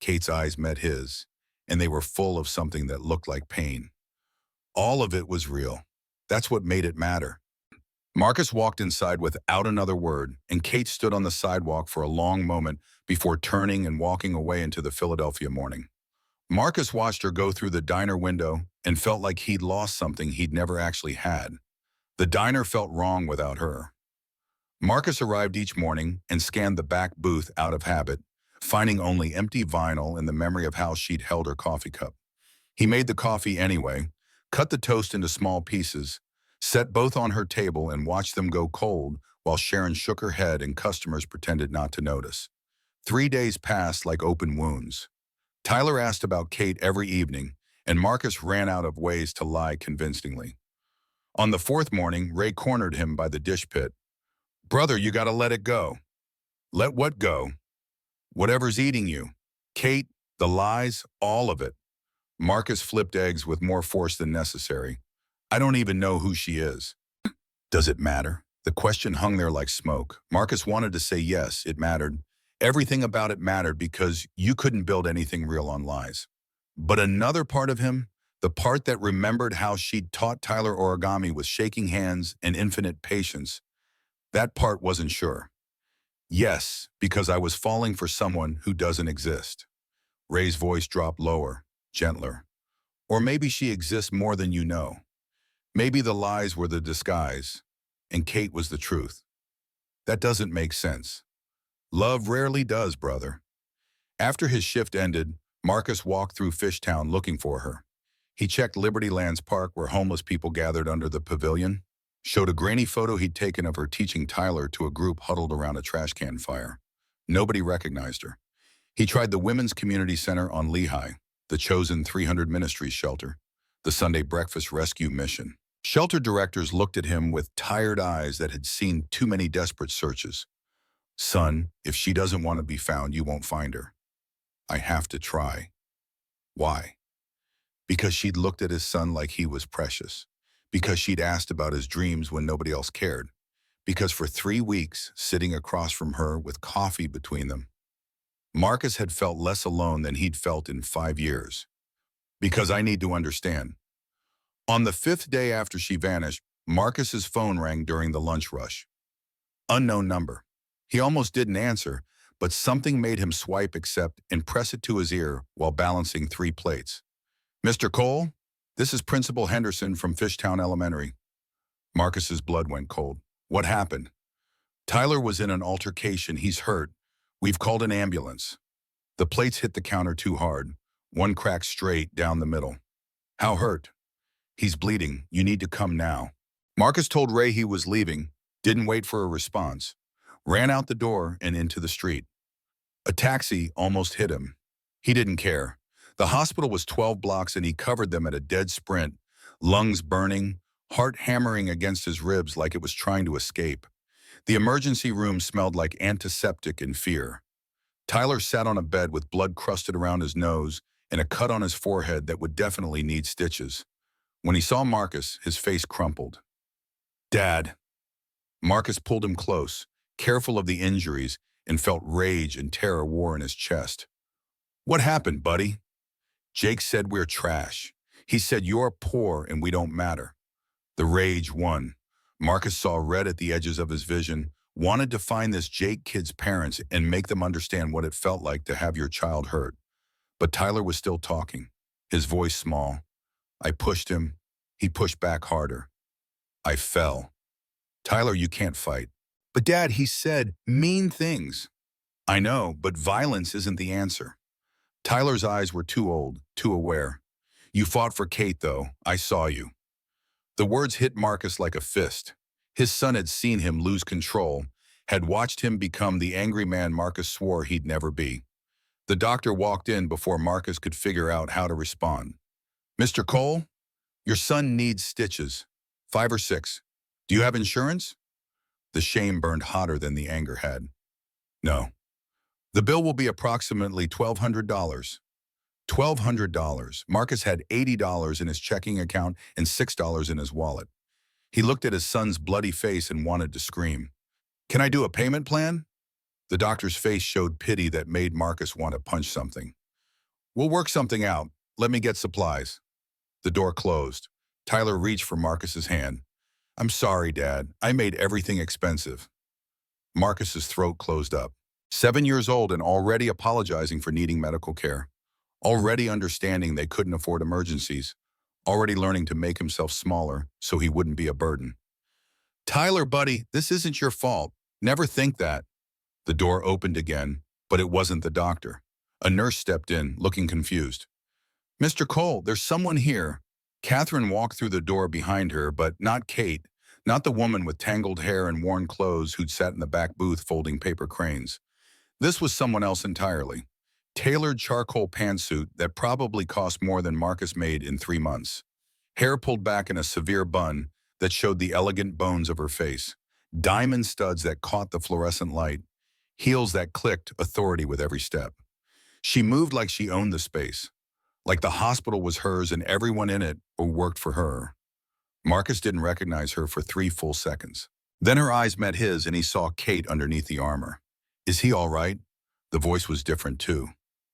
Kate's eyes met his, and they were full of something that looked like pain. All of it was real. That's what made it matter. Marcus walked inside without another word, and Kate stood on the sidewalk for a long moment before turning and walking away into the Philadelphia morning. Marcus watched her go through the diner window and felt like he'd lost something he'd never actually had. The diner felt wrong without her. Marcus arrived each morning and scanned the back booth out of habit, finding only empty vinyl in the memory of how she'd held her coffee cup. He made the coffee anyway, cut the toast into small pieces, set both on her table and watched them go cold while Sharon shook her head and customers pretended not to notice. 3 days passed like open wounds. Tyler asked about Kate every evening, and Marcus ran out of ways to lie convincingly. On the fourth morning, Ray cornered him by the dish pit. Brother, you gotta let it go. Let what go? Whatever's eating you. Kate, the lies, all of it. Marcus flipped eggs with more force than necessary. I don't even know who she is. Does it matter? The question hung there like smoke. Marcus wanted to say yes, it mattered. Everything about it mattered because you couldn't build anything real on lies. But another part of him, the part that remembered how she'd taught Tyler origami with shaking hands and infinite patience, that part wasn't sure. Yes, because I was falling for someone who doesn't exist. Ray's voice dropped lower, gentler. Or maybe she exists more than you know. Maybe the lies were the disguise, and Kate was the truth. That doesn't make sense. Love rarely does, brother. After his shift ended, Marcus walked through Fishtown looking for her. He checked Liberty Lands Park where homeless people gathered under the pavilion, showed a grainy photo he'd taken of her teaching Tyler to a group huddled around a trash can fire. Nobody recognized her. He tried the Women's Community Center on Lehigh, the chosen 300 Ministries shelter, the Sunday breakfast rescue mission. Shelter directors looked at him with tired eyes that had seen too many desperate searches. Son, if she doesn't want to be found, you won't find her. I have to try. Why? Because she'd looked at his son like he was precious. Because she'd asked about his dreams when nobody else cared. Because for 3 weeks, sitting across from her with coffee between them, Marcus had felt less alone than he'd felt in 5 years. Because I need to understand. On the 5th day after she vanished, Marcus's phone rang during the lunch rush. Unknown number. He almost didn't answer, but something made him swipe accept and press it to his ear while balancing 3 plates. Mr. Cole, this is Principal Henderson from Fishtown Elementary. Marcus's blood went cold. What happened? Tyler was in an altercation. He's hurt. We've called an ambulance. The plates hit the counter too hard. One cracked straight down the middle. How hurt? He's bleeding. You need to come now. Marcus told Ray he was leaving, didn't wait for a response, ran out the door and into the street. A taxi almost hit him. He didn't care. The hospital was 12 blocks and he covered them at a dead sprint, lungs burning, heart hammering against his ribs like it was trying to escape. The emergency room smelled like antiseptic and fear. Tyler sat on a bed with blood crusted around his nose and a cut on his forehead that would definitely need stitches. When he saw Marcus, his face crumpled. "Dad." Marcus pulled him close, careful of the injuries, and felt rage and terror war in his chest. "What happened, buddy?" "Jake said we're trash. He said you're poor and we don't matter." The rage won. Marcus saw red at the edges of his vision, wanted to find this Jake kid's parents and make them understand what it felt like to have your child hurt. But Tyler was still talking, his voice small. "I pushed him. He pushed back harder. I fell." "Tyler, you can't fight." "But Dad, he said mean things." "I know, but violence isn't the answer." Tyler's eyes were too old, too aware. "You fought for Kate, though. I saw you." The words hit Marcus like a fist. His son had seen him lose control, had watched him become the angry man Marcus swore he'd never be. The doctor walked in before Marcus could figure out how to respond. "Mr. Cole, your son needs stitches. 5 or 6. Do you have insurance?" The shame burned hotter than the anger had. "No." "The bill will be approximately $1,200. $1,200. Marcus had $80 in his checking account and $6 in his wallet. He looked at his son's bloody face and wanted to scream. "Can I do a payment plan?" The doctor's face showed pity that made Marcus want to punch something. "We'll work something out. Let me get supplies." The door closed. Tyler reached for Marcus's hand. "I'm sorry, Dad. I made everything expensive." Marcus's throat closed up. 7 years old and already apologizing for needing medical care. Already understanding they couldn't afford emergencies. Already learning to make himself smaller so he wouldn't be a burden. "Tyler, buddy, this isn't your fault. Never think that." The door opened again, but it wasn't the doctor. A nurse stepped in, looking confused. "Mr. Cole, there's someone here." Catherine walked through the door behind her, but not Kate, not the woman with tangled hair and worn clothes who'd sat in the back booth folding paper cranes. This was someone else entirely. Tailored charcoal pantsuit that probably cost more than Marcus made in 3 months. Hair pulled back in a severe bun that showed the elegant bones of her face. Diamond studs that caught the fluorescent light. Heels that clicked authority with every step. She moved like she owned the space. Like the hospital was hers and everyone in it who worked for her. Marcus didn't recognize her for 3 full seconds. Then her eyes met his and he saw Kate underneath the armor. "Is he all right?" The voice was different too.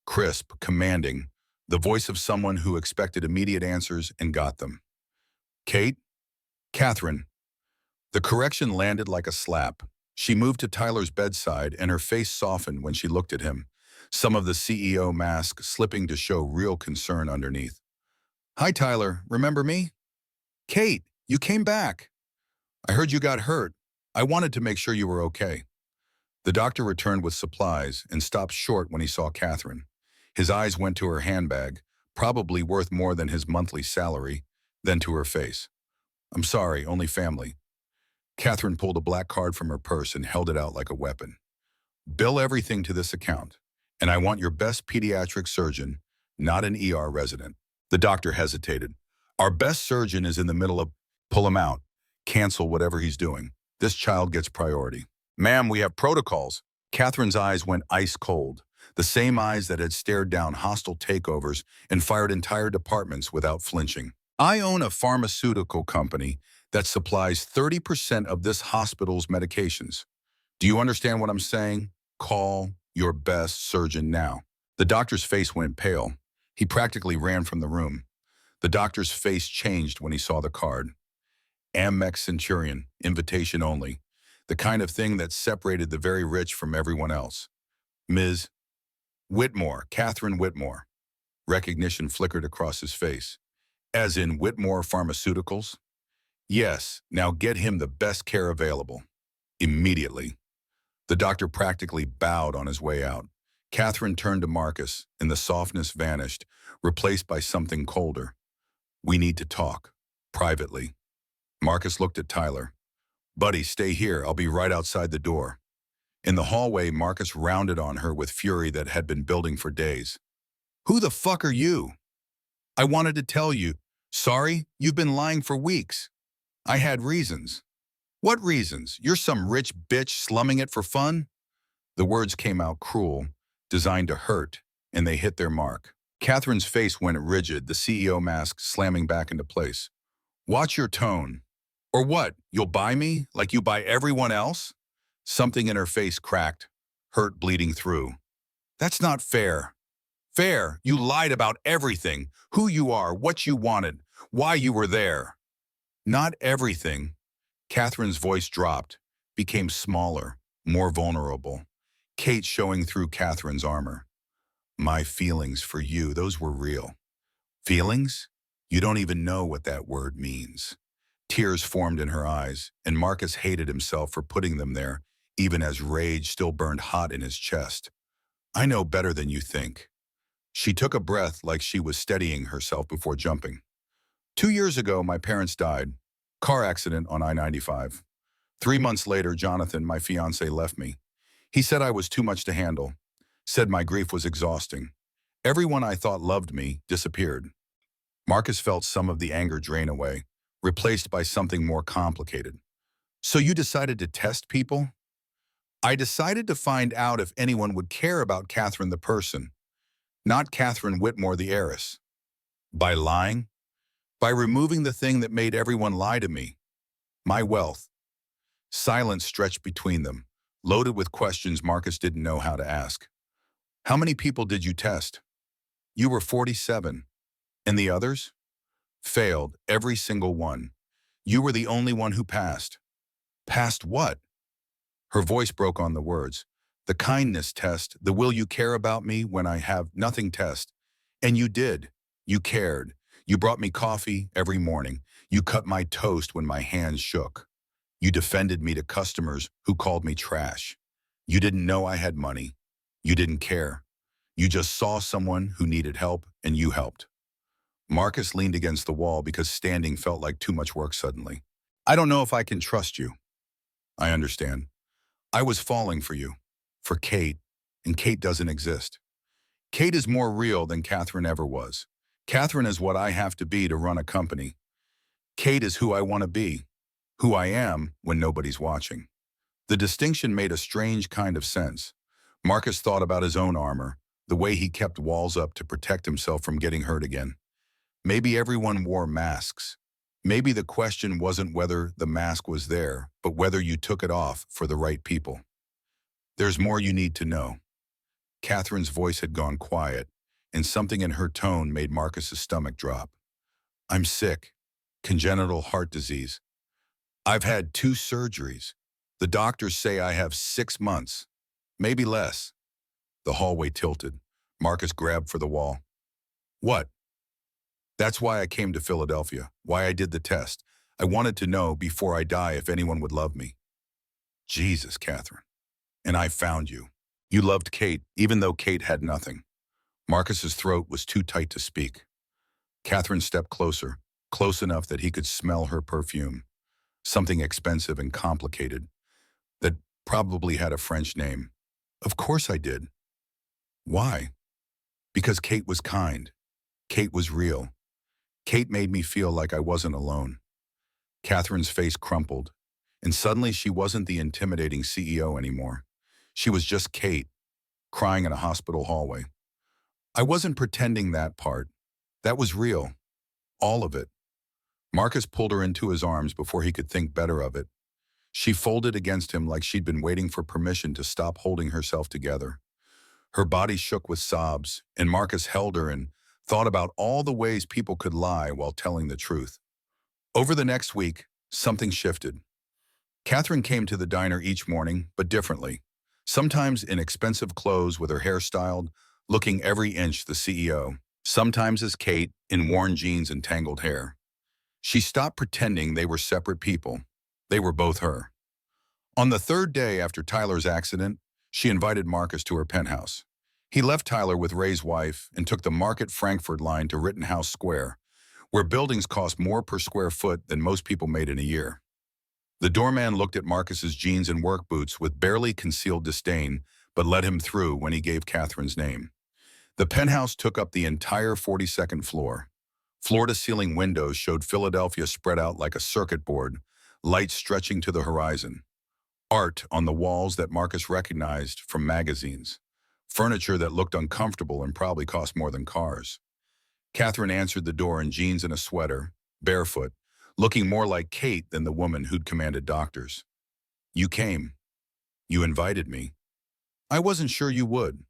Crisp, commanding, the voice of someone who expected immediate answers and got them. "Kate?" "Catherine." The correction landed like a slap. She moved to Tyler's bedside and her face softened when she looked at him, some of the CEO mask slipping to show real concern underneath. "Hi, Tyler. Remember me?" "Kate, you came back." "I heard you got hurt. I wanted to make sure you were okay." The doctor returned with supplies and stopped short when he saw Catherine. His eyes went to her handbag, probably worth more than his monthly salary, then to her face. "I'm sorry, only family." Catherine pulled a black card from her purse and held it out like a weapon. "Bill everything to this account, and I want your best pediatric surgeon, not an ER resident." The doctor hesitated. "Our best surgeon is in the middle of..." "Pull him out. Cancel whatever he's doing. This child gets priority." "Ma'am, we have protocols." Catherine's eyes went ice cold, the same eyes that had stared down hostile takeovers and fired entire departments without flinching. "I own a pharmaceutical company that supplies 30% of this hospital's medications. Do you understand what I'm saying? Call your best surgeon now." The doctor's face went pale. He practically ran from the room. The doctor's face changed when he saw the card. Amex Centurion, invitation only. The kind of thing that separated the very rich from everyone else. "Ms. Whitmore, Catherine Whitmore." Recognition flickered across his face. "As in Whitmore Pharmaceuticals?" "Yes, now get him the best care available. Immediately." The doctor practically bowed on his way out. Catherine turned to Marcus, and the softness vanished, replaced by something colder. "We need to talk. Privately." Marcus looked at Tyler. Buddy, stay here. I'll be right outside the door. In the hallway, Marcus rounded on her with fury that had been building for days. Who the fuck are you? I wanted to tell you. Sorry, you've been lying for weeks. I had reasons. What reasons? You're some rich bitch slumming it for fun? The words came out cruel, designed to hurt, and they hit their mark. Catherine's face went rigid, the CEO mask slamming back into place. Watch your tone. Or what? You'll buy me like you buy everyone else? Something in her face cracked, hurt bleeding through. That's not fair. Fair, you lied about everything. Who you are, what you wanted, why you were there. Not everything. Catherine's voice dropped, became smaller, more vulnerable. Kate showing through Catherine's armor. My feelings for you, those were real. Feelings? You don't even know what that word means. Tears formed in her eyes, and Marcus hated himself for putting them there, even as rage still burned hot in his chest. I know better than you think. She took a breath like she was steadying herself before jumping. 2 years ago, my parents died. Car accident on I-95. 3 months later, Jonathan, my fiancé, left me. He said I was too much to handle. Said my grief was exhausting. Everyone I thought loved me disappeared. Marcus felt some of the anger drain away, replaced by something more complicated. So you decided to test people? I decided to find out if anyone would care about Catherine the person, not Catherine Whitmore the heiress. By lying? By removing the thing that made everyone lie to me. My wealth. Silence stretched between them, loaded with questions Marcus didn't know how to ask. How many people did you test? You were 47. And the others? Failed, every single one. You were the only one who passed. Passed what? Her voice broke on the words. The kindness test, the will you care about me when I have nothing test. And you did. You cared. You brought me coffee every morning. You cut my toast when my hands shook. You defended me to customers who called me trash. You didn't know I had money. You didn't care. You just saw someone who needed help and you helped. Marcus leaned against the wall because standing felt like too much work suddenly. I don't know if I can trust you. I understand. I was falling for you, for Kate, and Kate doesn't exist. Kate is more real than Catherine ever was. Catherine is what I have to be to run a company. Kate is who I want to be, who I am when nobody's watching. The distinction made a strange kind of sense. Marcus thought about his own armor, the way he kept walls up to protect himself from getting hurt again. Maybe everyone wore masks. Maybe the question wasn't whether the mask was there, but whether you took it off for the right people. There's more you need to know. Catherine's voice had gone quiet, and something in her tone made Marcus's stomach drop. I'm sick. Congenital heart disease. I've had 2 surgeries. The doctors say I have 6 months. Maybe less. The hallway tilted. Marcus grabbed for the wall. What? That's why I came to Philadelphia, why I did the test. I wanted to know before I die if anyone would love me. Jesus, Catherine. And I found you. You loved Kate, even though Kate had nothing. Marcus's throat was too tight to speak. Catherine stepped closer, close enough that he could smell her perfume. Something expensive and complicated that probably had a French name. Of course I did. Why? Because Kate was kind. Kate was real. Kate made me feel like I wasn't alone. Catherine's face crumpled, and suddenly she wasn't the intimidating CEO anymore. She was just Kate, crying in a hospital hallway. I wasn't pretending that part. That was real. All of it. Marcus pulled her into his arms before he could think better of it. She folded against him like she'd been waiting for permission to stop holding herself together. Her body shook with sobs, and Marcus held her and thought about all the ways people could lie while telling the truth. Over the next week, something shifted. Catherine came to the diner each morning, but differently. Sometimes in expensive clothes with her hair styled, looking every inch the CEO. Sometimes as Kate, in worn jeans and tangled hair. She stopped pretending they were separate people. They were both her. On the 3rd day after Tyler's accident, she invited Marcus to her penthouse. He left Tyler with Ray's wife and took the Market Frankfurt line to Rittenhouse Square, where buildings cost more per square foot than most people made in a year. The doorman looked at Marcus's jeans and work boots with barely concealed disdain, but let him through when he gave Catherine's name. The penthouse took up the entire 42nd floor. Floor-to-ceiling windows showed Philadelphia spread out like a circuit board, lights stretching to the horizon. Art on the walls that Marcus recognized from magazines. Furniture that looked uncomfortable and probably cost more than cars. Catherine answered the door in jeans and a sweater, barefoot, looking more like Kate than the woman who'd commanded doctors. "You came. You invited me. I wasn't sure you would."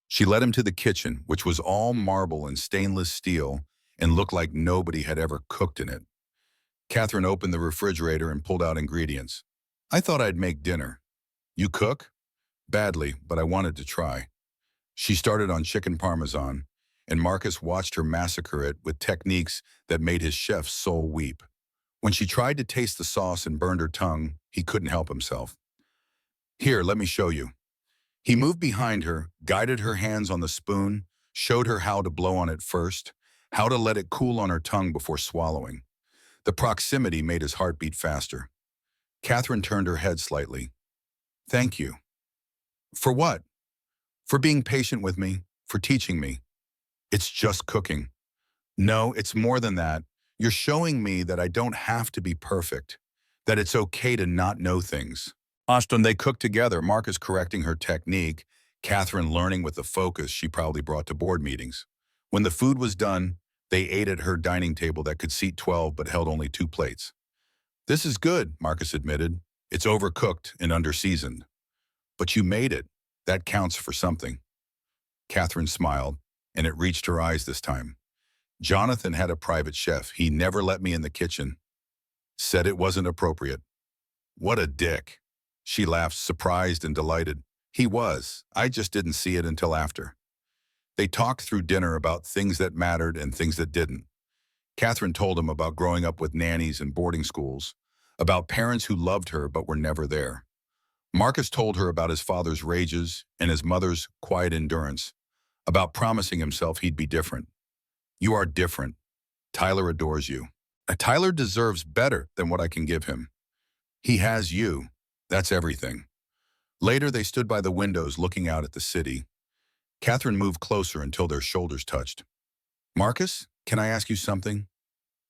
She led him to the kitchen, which was all marble and stainless steel and looked like nobody had ever cooked in it. Catherine opened the refrigerator and pulled out ingredients. "I thought I'd make dinner. You cook?" "Badly, but I wanted to try." She started on chicken parmesan, and Marcus watched her massacre it with techniques that made his chef's soul weep. When she tried to taste the sauce and burned her tongue, he couldn't help himself. "Here, let me show you." He moved behind her, guided her hands on the spoon, showed her how to blow on it first, how to let it cool on her tongue before swallowing. The proximity made his heart beat faster. Catherine turned her head slightly. "Thank you." "For what?" "For being patient with me, for teaching me." "It's just cooking." "No, it's more than that. You're showing me that I don't have to be perfect, that it's okay to not know things." Ashton, they cooked together, Marcus correcting her technique, Catherine learning with the focus she probably brought to board meetings. When the food was done, they ate at her dining table that could seat 12 but held only 2 plates. "This is good," Marcus admitted. "It's overcooked and underseasoned." "But you made it. That counts for something." Catherine smiled, and it reached her eyes this time. "Jonathan had a private chef. He never let me in the kitchen. Said it wasn't appropriate." "What a dick." She laughed, surprised and delighted. "He was. I just didn't see it until after." They talked through dinner about things that mattered and things that didn't. Catherine told him about growing up with nannies and boarding schools, about parents who loved her but were never there. Marcus told her about his father's rages and his mother's quiet endurance, about promising himself he'd be different. "You are different. Tyler adores you. Tyler deserves better than what I can give him. He has you. That's everything." Later, they stood by the windows looking out at the city. Catherine moved closer until their shoulders touched. "Marcus, can I ask you something?"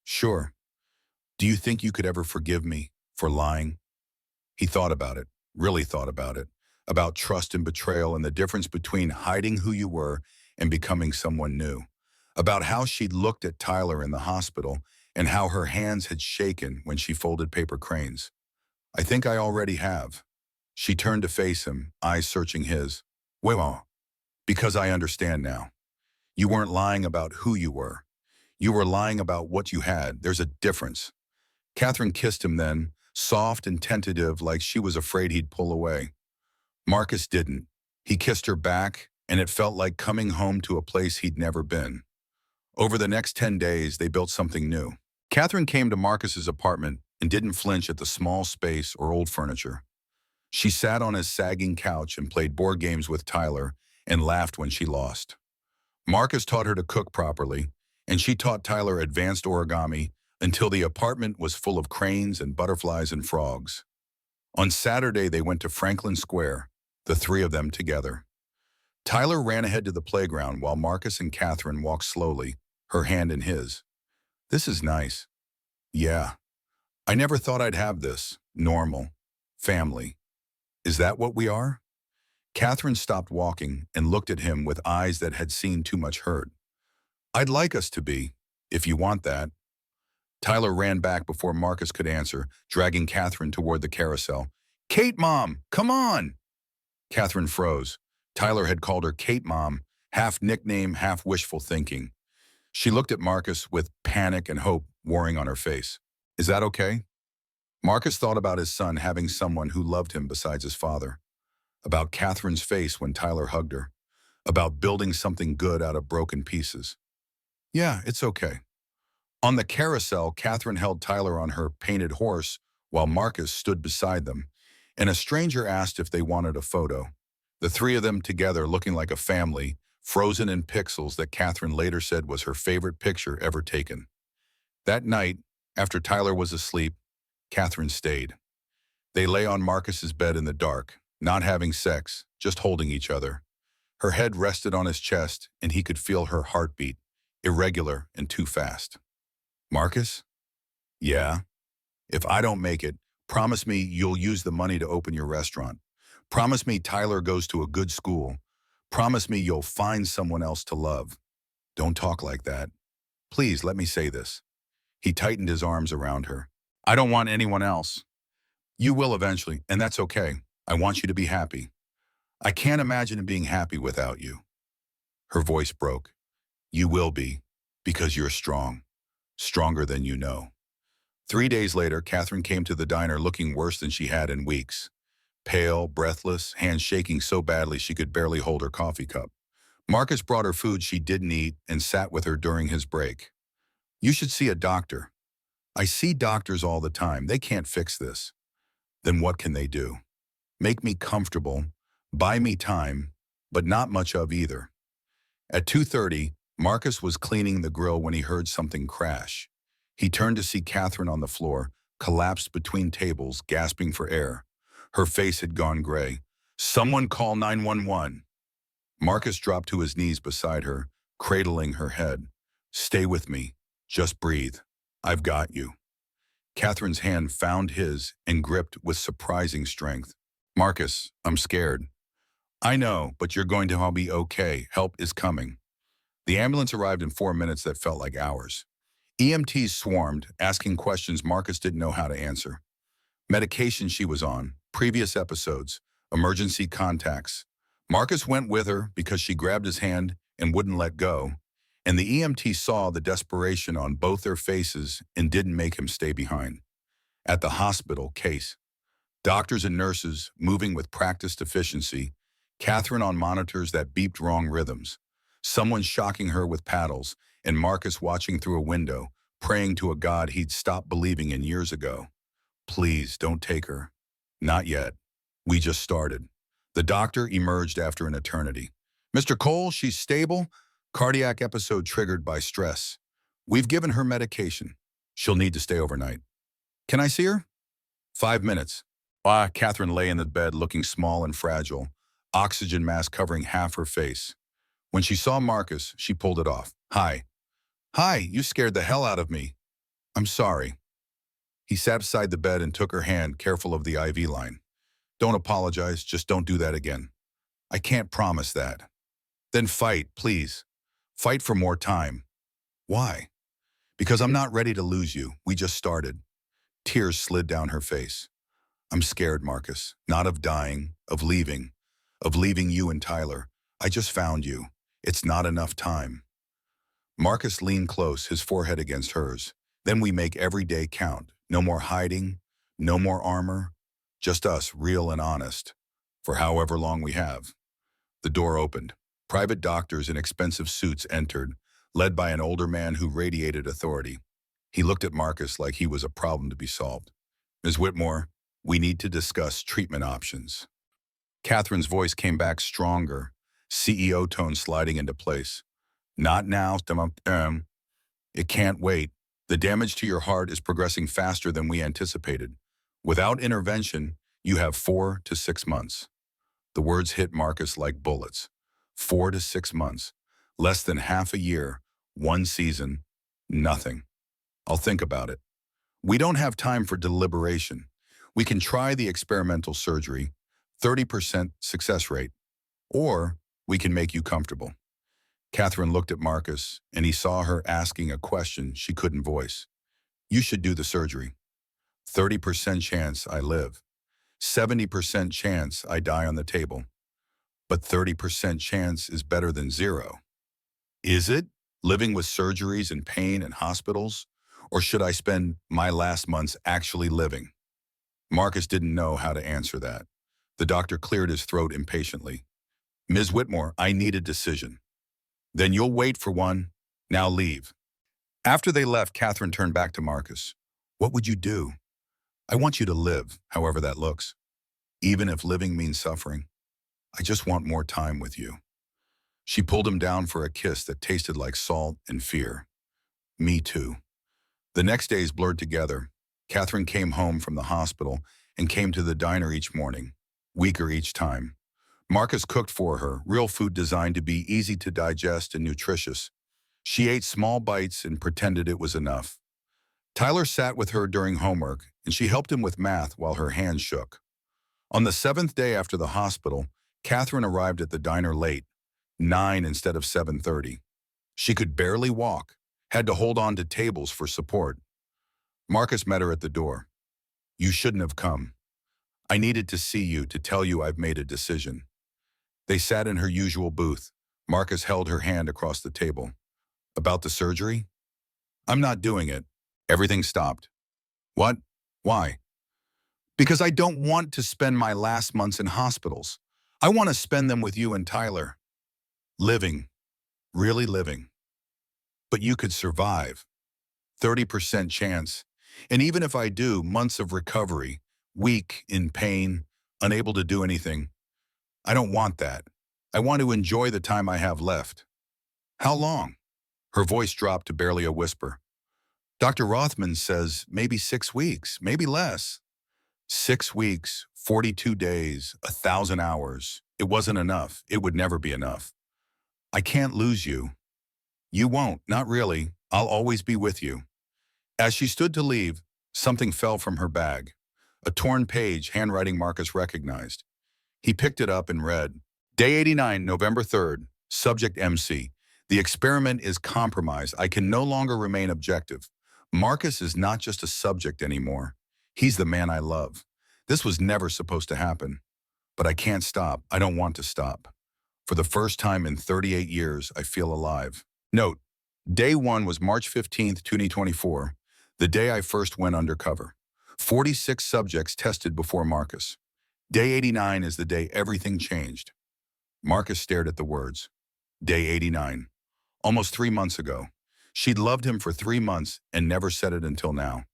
"Sure. Do you think you could ever forgive me for lying?" He thought about it, really thought about it, about trust and betrayal and the difference between hiding who you were and becoming someone new, about how she'd looked at Tyler in the hospital and how her hands had shaken when she folded paper cranes. "I think I already have." She turned to face him, eyes searching his. "Well, because I understand now. You weren't lying about who you were. You were lying about what you had. There's a difference." Catherine kissed him then, soft and tentative like she was afraid he'd pull away. Marcus didn't. He kissed her back, and it felt like coming home to a place he'd never been. Over the next 10 days, they built something new. Catherine came to Marcus's apartment and didn't flinch at the small space or old furniture. She sat on his sagging couch and played board games with Tyler and laughed when she lost. Marcus taught her to cook properly, and she taught Tyler advanced origami until the apartment was full of cranes and butterflies and frogs. On Saturday, they went to Franklin Square, the 3 of them together. Tyler ran ahead to the playground while Marcus and Catherine walked slowly, her hand in his. "This is nice." "Yeah. I never thought I'd have this. Normal. Family. Is that what we are?" Catherine stopped walking and looked at him with eyes that had seen too much hurt. "I'd like us to be, if you want that." Tyler ran back before Marcus could answer, dragging Catherine toward the carousel. "Kate, Mom, come on!" Catherine froze. Tyler had called her Kate Mom, half nickname, half wishful thinking. She looked at Marcus with panic and hope warring on her face. "Is that okay?" Marcus thought about his son having someone who loved him besides his father, about Catherine's face when Tyler hugged her, about building something good out of broken pieces. "Yeah, it's okay." On the carousel, Catherine held Tyler on her painted horse while Marcus stood beside them, and a stranger asked if they wanted a photo. The 3 of them together looking like a family, frozen in pixels that Catherine later said was her favorite picture ever taken. That night, after Tyler was asleep, Catherine stayed. They lay on Marcus's bed in the dark, not having sex, just holding each other. Her head rested on his chest, and he could feel her heartbeat, irregular and too fast. Marcus? Yeah. If I don't make it, promise me you'll use the money to open your restaurant. Promise me Tyler goes to a good school. Promise me you'll find someone else to love. Don't talk like that. Please let me say this. He tightened his arms around her. I don't want anyone else. You will eventually, and that's okay. I want you to be happy. I can't imagine being happy without you. Her voice broke. You will be, because you're strong. Stronger than you know. 3 days later, Catherine came to the diner looking worse than she had in weeks. Pale, breathless, hands shaking so badly she could barely hold her coffee cup. Marcus brought her food she didn't eat and sat with her during his break. You should see a doctor. I see doctors all the time. They can't fix this. Then what can they do? Make me comfortable, buy me time, but not much of either. At 2:30, Marcus was cleaning the grill when he heard something crash. He turned to see Catherine on the floor, collapsed between tables, gasping for air. Her face had gone gray. Someone call 911. Marcus dropped to his knees beside her, cradling her head. Stay with me. Just breathe. I've got you. Catherine's hand found his and gripped with surprising strength. Marcus, I'm scared. I know, but you're going to all be okay. Help is coming. The ambulance arrived in 4 minutes that felt like hours. EMTs swarmed, asking questions Marcus didn't know how to answer. Medication she was on, previous episodes, emergency contacts. Marcus went with her because she grabbed his hand and wouldn't let go, and the EMT saw the desperation on both their faces and didn't make him stay behind. At the hospital, case. Doctors and nurses moving with practiced efficiency, Catherine on monitors that beeped wrong rhythms, someone shocking her with paddles, and Marcus watching through a window, praying to a God he'd stopped believing in years ago. Please don't take her. Not yet. We just started. The doctor emerged after an eternity. Mr. Cole, she's stable. Cardiac episode triggered by stress. We've given her medication. She'll need to stay overnight. Can I see her? 5 minutes. Catherine lay in the bed looking small and fragile, oxygen mask covering half her face. When she saw Marcus, she pulled it off. Hi. Hi, you scared the hell out of me. I'm sorry. He sat beside the bed and took her hand, careful of the IV line. Don't apologize, just don't do that again. I can't promise that. Then fight, please. Fight for more time. Why? Because I'm not ready to lose you. We just started. Tears slid down her face. I'm scared, Marcus. Not of dying, of leaving you and Tyler. I just found you. It's not enough time. Marcus leaned close, his forehead against hers. Then we make every day count. No more hiding, no more armor. Just us, real and honest. For however long we have. The door opened. Private doctors in expensive suits entered, led by an older man who radiated authority. He looked at Marcus like he was a problem to be solved. Ms. Whitmore, we need to discuss treatment options. Catherine's voice came back stronger, CEO tone sliding into place. Not now, it can't wait. The damage to your heart is progressing faster than we anticipated. Without intervention, you have 4 to 6 months. The words hit Marcus like bullets. 4 to 6 months. Less than half a year. 1 season. Nothing. I'll think about it. We don't have time for deliberation. We can try the experimental surgery, 30% success rate, or we can make you comfortable. Catherine looked at Marcus, and he saw her asking a question she couldn't voice. You should do the surgery. 30% chance I live. 70% chance I die on the table. But 30% chance is better than 0. Is it? Living with surgeries and pain and hospitals? Or should I spend my last months actually living? Marcus didn't know how to answer that. The doctor cleared his throat impatiently. Ms. Whitmore, I need a decision. Then you'll wait for one. Now leave. After they left, Catherine turned back to Marcus. What would you do? I want you to live, however that looks. Even if living means suffering. I just want more time with you. She pulled him down for a kiss that tasted like salt and fear. Me too. The next days blurred together. Catherine came home from the hospital and came to the diner each morning, weaker each time. Marcus cooked for her, real food designed to be easy to digest and nutritious. She ate small bites and pretended it was enough. Tyler sat with her during homework, and she helped him with math while her hands shook. On the seventh day after the hospital, Catherine arrived at the diner late, 9 instead of 7:30. She could barely walk, had to hold on to tables for support. Marcus met her at the door. "You shouldn't have come. I needed to see you to tell you I've made a decision." They sat in her usual booth. Marcus held her hand across the table. "About the surgery?" "I'm not doing it." Everything stopped. "What? Why?" "Because I don't want to spend my last months in hospitals. I want to spend them with you and Tyler. Living. Really living. But you could survive. 30% chance. And even if I do, months of recovery, weak, in pain, unable to do anything. I don't want that. I want to enjoy the time I have left." "How long?" Her voice dropped to barely a whisper. "Dr. Rothman says maybe 6 weeks, maybe less." 6 weeks, 42 days, 1,000 hours. It wasn't enough. It would never be enough. "I can't lose you." "You won't, not really. I'll always be with you." As she stood to leave, something fell from her bag. A torn page, handwriting Marcus recognized. He picked it up and read, "Day 89, November 3rd, subject MC. The experiment is compromised. I can no longer remain objective. Marcus is not just a subject anymore. He's the man I love. This was never supposed to happen. But I can't stop. I don't want to stop. For the first time in 38 years, I feel alive." Note, day 1 was March 15th, 2024, the day I first went undercover. 46 subjects tested before Marcus. Day 89 is the day everything changed. Marcus stared at the words. Day 89. Almost 3 months ago. She'd loved him for 3 months and never said it until now.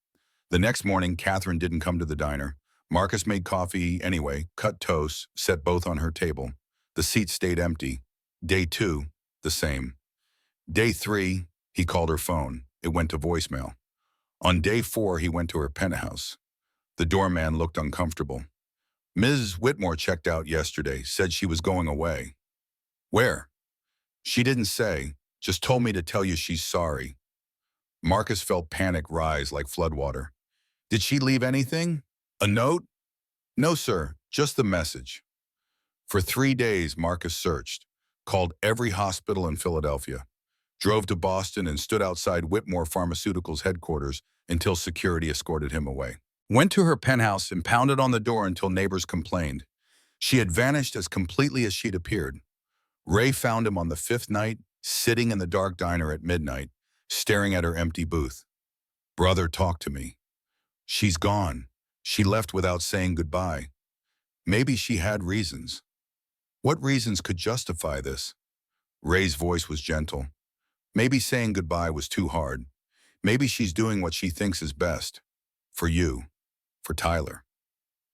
The next morning, Catherine didn't come to the diner. Marcus made coffee anyway, cut toast, set both on her table. The seat stayed empty. Day 2, the same. Day 3, he called her phone. It went to voicemail. On day 4, he went to her penthouse. The doorman looked uncomfortable. "Ms. Whitmore checked out yesterday, said she was going away." "Where?" "She didn't say, just told me to tell you she's sorry." Marcus felt panic rise like floodwater. "Did she leave anything? A note?" "No, sir, just the message." For 3 days, Marcus searched, called every hospital in Philadelphia, drove to Boston and stood outside Whitmore Pharmaceuticals headquarters until security escorted him away. Went to her penthouse and pounded on the door until neighbors complained. She had vanished as completely as she'd appeared. Ray found him on the 5th night, sitting in the dark diner at midnight, staring at her empty booth. "Brother, talk to me." "She's gone. She left without saying goodbye." Maybe she had reasons. What reasons could justify this? Ray's voice was gentle. Maybe saying goodbye was too hard. Maybe she's doing what she thinks is best. For you. For Tyler.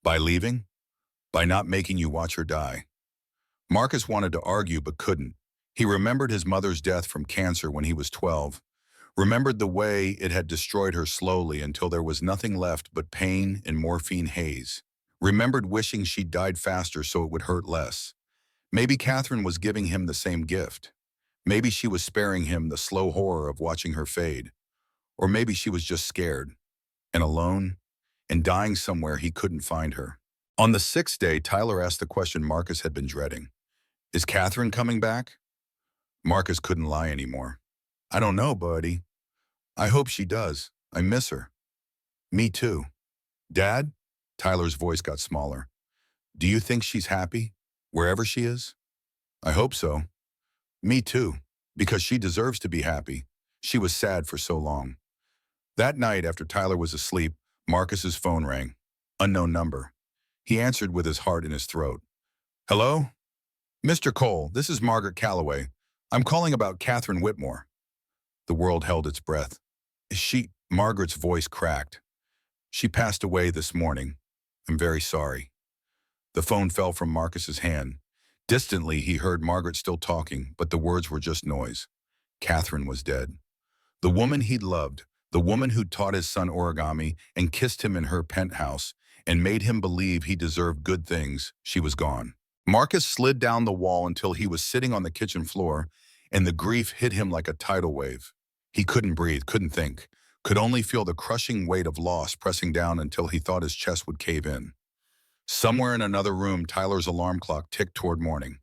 By leaving? By not making you watch her die. Marcus wanted to argue but couldn't. He remembered his mother's death from cancer when he was 12. Remembered the way it had destroyed her slowly until there was nothing left but pain and morphine haze. Remembered wishing she'd died faster so it would hurt less. Maybe Catherine was giving him the same gift. Maybe she was sparing him the slow horror of watching her fade. Or maybe she was just scared, and alone, and dying somewhere he couldn't find her. On the 6th day, Tyler asked the question Marcus had been dreading. "Is Catherine coming back?" Marcus couldn't lie anymore. "I don't know, buddy. I hope she does. I miss her." "Me too." "Dad?" Tyler's voice got smaller. "Do you think she's happy, wherever she is?" "I hope so." "Me too, because she deserves to be happy. She was sad for so long." That night, after Tyler was asleep, Marcus's phone rang. Unknown number. He answered with his heart in his throat. "Hello? Mr. Cole, this is Margaret Calloway. I'm calling about Catherine Whitmore." The world held its breath. "Is she—" Margaret's voice cracked. "She passed away this morning. I'm very sorry." The phone fell from Marcus's hand. Distantly, he heard Margaret still talking, but the words were just noise. Catherine was dead. The woman he'd loved, The woman who taught his son origami and kissed him in her penthouse and made him believe he deserved good things, she was gone. Marcus slid down the wall until he was sitting on the kitchen floor, and the grief hit him like a tidal wave. He couldn't breathe, couldn't think, could only feel the crushing weight of loss pressing down until he thought his chest would cave in. Somewhere in another room, Tyler's alarm clock ticked toward morning.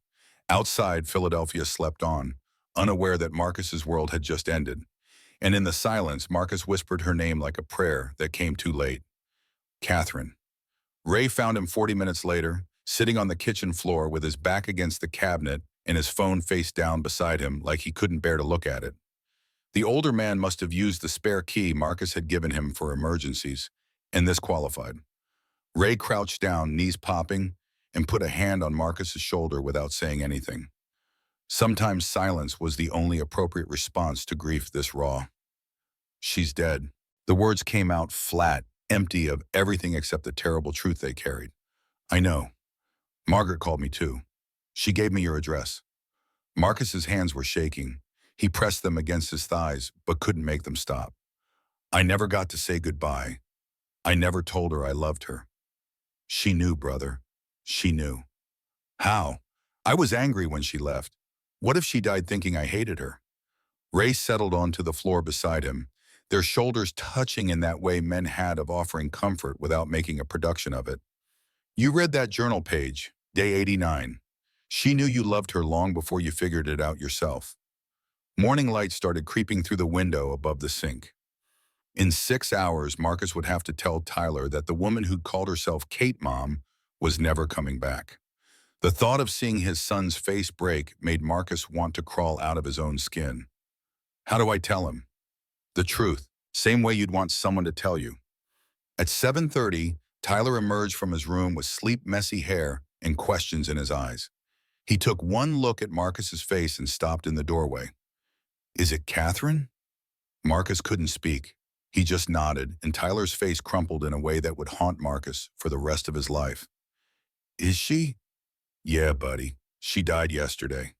Outside, Philadelphia slept on, unaware that Marcus's world had just ended. And in the silence, Marcus whispered her name like a prayer that came too late. Catherine. Ray found him 40 minutes later, sitting on the kitchen floor with his back against the cabinet and his phone face down beside him like he couldn't bear to look at it. The older man must have used the spare key Marcus had given him for emergencies, and this qualified. Ray crouched down, knees popping, and put a hand on Marcus's shoulder without saying anything. Sometimes silence was the only appropriate response to grief this raw. She's dead. The words came out flat, empty of everything except the terrible truth they carried. I know. Margaret called me too. She gave me your address. Marcus's hands were shaking. He pressed them against his thighs, but couldn't make them stop. I never got to say goodbye. I never told her I loved her. She knew, brother. She knew. How? I was angry when she left. What if she died thinking I hated her? Ray settled onto the floor beside him, their shoulders touching in that way men had of offering comfort without making a production of it. You read that journal page, day 89. She knew you loved her long before you figured it out yourself. Morning light started creeping through the window above the sink. In 6 hours, Marcus would have to tell Tyler that the woman who'd called herself Kate Mom was never coming back. The thought of seeing his son's face break made Marcus want to crawl out of his own skin. How do I tell him? The truth, same way you'd want someone to tell you. At 7:30, Tyler emerged from his room with sleep-messy hair and questions in his eyes. He took one look at Marcus's face and stopped in the doorway. Is it Catherine? Marcus couldn't speak. He just nodded, and Tyler's face crumpled in a way that would haunt Marcus for the rest of his life. Is she? Yeah, buddy. She died yesterday.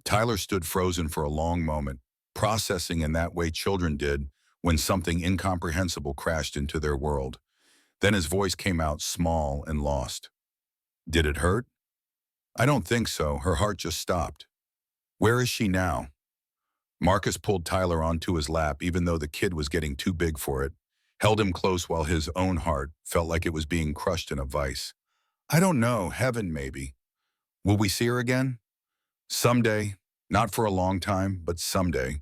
Tyler stood frozen for a long moment, processing in that way children did when something incomprehensible crashed into their world. Then his voice came out small and lost. Did it hurt? I don't think so. Her heart just stopped. Where is she now? Marcus pulled Tyler onto his lap even though the kid was getting too big for it, held him close while his own heart felt like it was being crushed in a vice. I don't know. Heaven, maybe. Will we see her again? Someday. Not for a long time, but someday.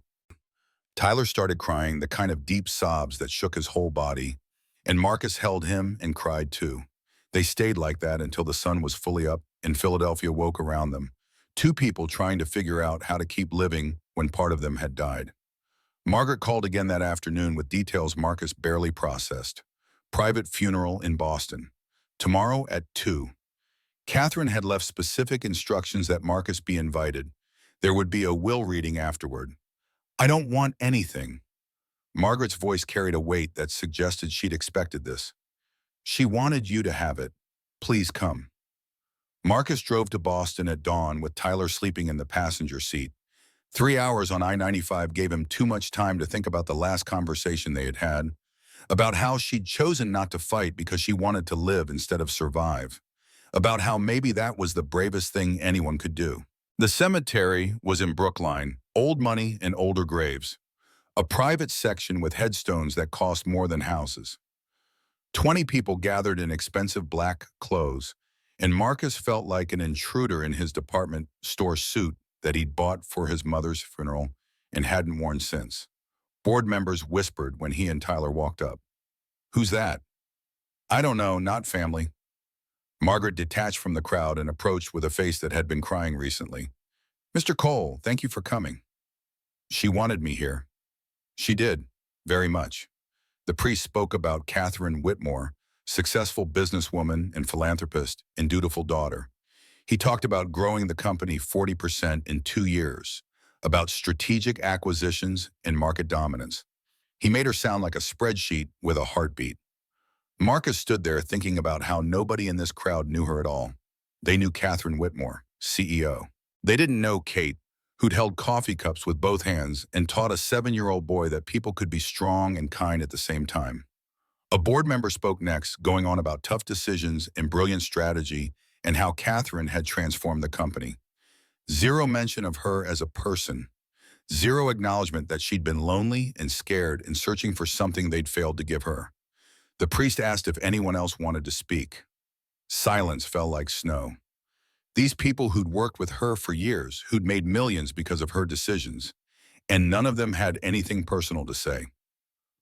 Tyler started crying, the kind of deep sobs that shook his whole body, and Marcus held him and cried too. They stayed like that until the sun was fully up and Philadelphia woke around them. Two people trying to figure out how to keep living when part of them had died. Margaret called again that afternoon with details Marcus barely processed. Private funeral in Boston. Tomorrow at 2. Catherine had left specific instructions that Marcus be invited. There would be a will reading afterward. I don't want anything. Margaret's voice carried a weight that suggested she'd expected this. She wanted you to have it. Please come. Marcus drove to Boston at dawn with Tyler sleeping in the passenger seat. 3 hours on I-95 gave him too much time to think about the last conversation they had had, about how she'd chosen not to fight because she wanted to live instead of survive, about how maybe that was the bravest thing anyone could do. The cemetery was in Brookline, old money and older graves, a private section with headstones that cost more than houses. 20 people gathered in expensive black clothes, and Marcus felt like an intruder in his department store suit that he'd bought for his mother's funeral and hadn't worn since. Board members whispered when he and Tyler walked up. Who's that? I don't know, not family. Margaret detached from the crowd and approached with a face that had been crying recently. Mr. Cole, thank you for coming. She wanted me here. She did, very much. The priest spoke about Catherine Whitmore, successful businesswoman and philanthropist and dutiful daughter. He talked about growing the company 40% in 2 years, about strategic acquisitions and market dominance. He made her sound like a spreadsheet with a heartbeat. Marcus stood there thinking about how nobody in this crowd knew her at all. They knew Catherine Whitmore, CEO. They didn't know Kate, who'd held coffee cups with both hands and taught a 7-year-old boy that people could be strong and kind at the same time. A board member spoke next, going on about tough decisions and brilliant strategy and how Catherine had transformed the company. Zero mention of her as a person. Zero acknowledgement that she'd been lonely and scared and searching for something they'd failed to give her. The priest asked if anyone else wanted to speak. Silence fell like snow. These people who'd worked with her for years, who'd made millions because of her decisions, and none of them had anything personal to say.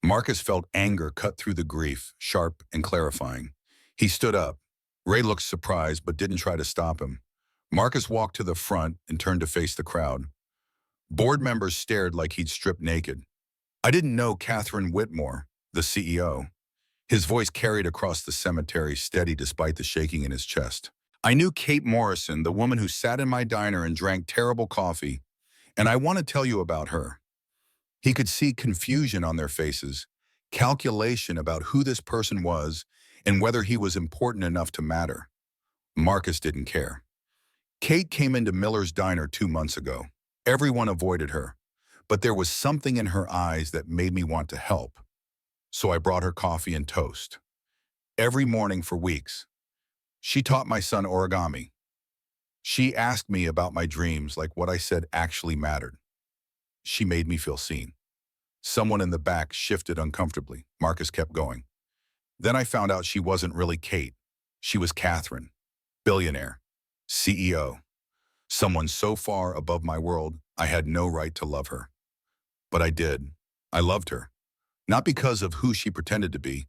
Marcus felt anger cut through the grief, sharp and clarifying. He stood up. Ray looked surprised but didn't try to stop him. Marcus walked to the front and turned to face the crowd. Board members stared like he'd stripped naked. I didn't know Catherine Whitmore, the CEO. His voice carried across the cemetery, steady despite the shaking in his chest. I knew Kate Morrison, the woman who sat in my diner and drank terrible coffee, and I want to tell you about her. He could see confusion on their faces, calculation about who this person was and whether he was important enough to matter. Marcus didn't care. Kate came into Miller's diner 2 months ago. Everyone avoided her, but there was something in her eyes that made me want to help. So I brought her coffee and toast. Every morning for weeks. She taught my son origami. She asked me about my dreams like what I said actually mattered. She made me feel seen. Someone in the back shifted uncomfortably. Marcus kept going. Then I found out she wasn't really Kate. She was Catherine, billionaire, CEO. Someone so far above my world, I had no right to love her. But I did. I loved her. Not because of who she pretended to be,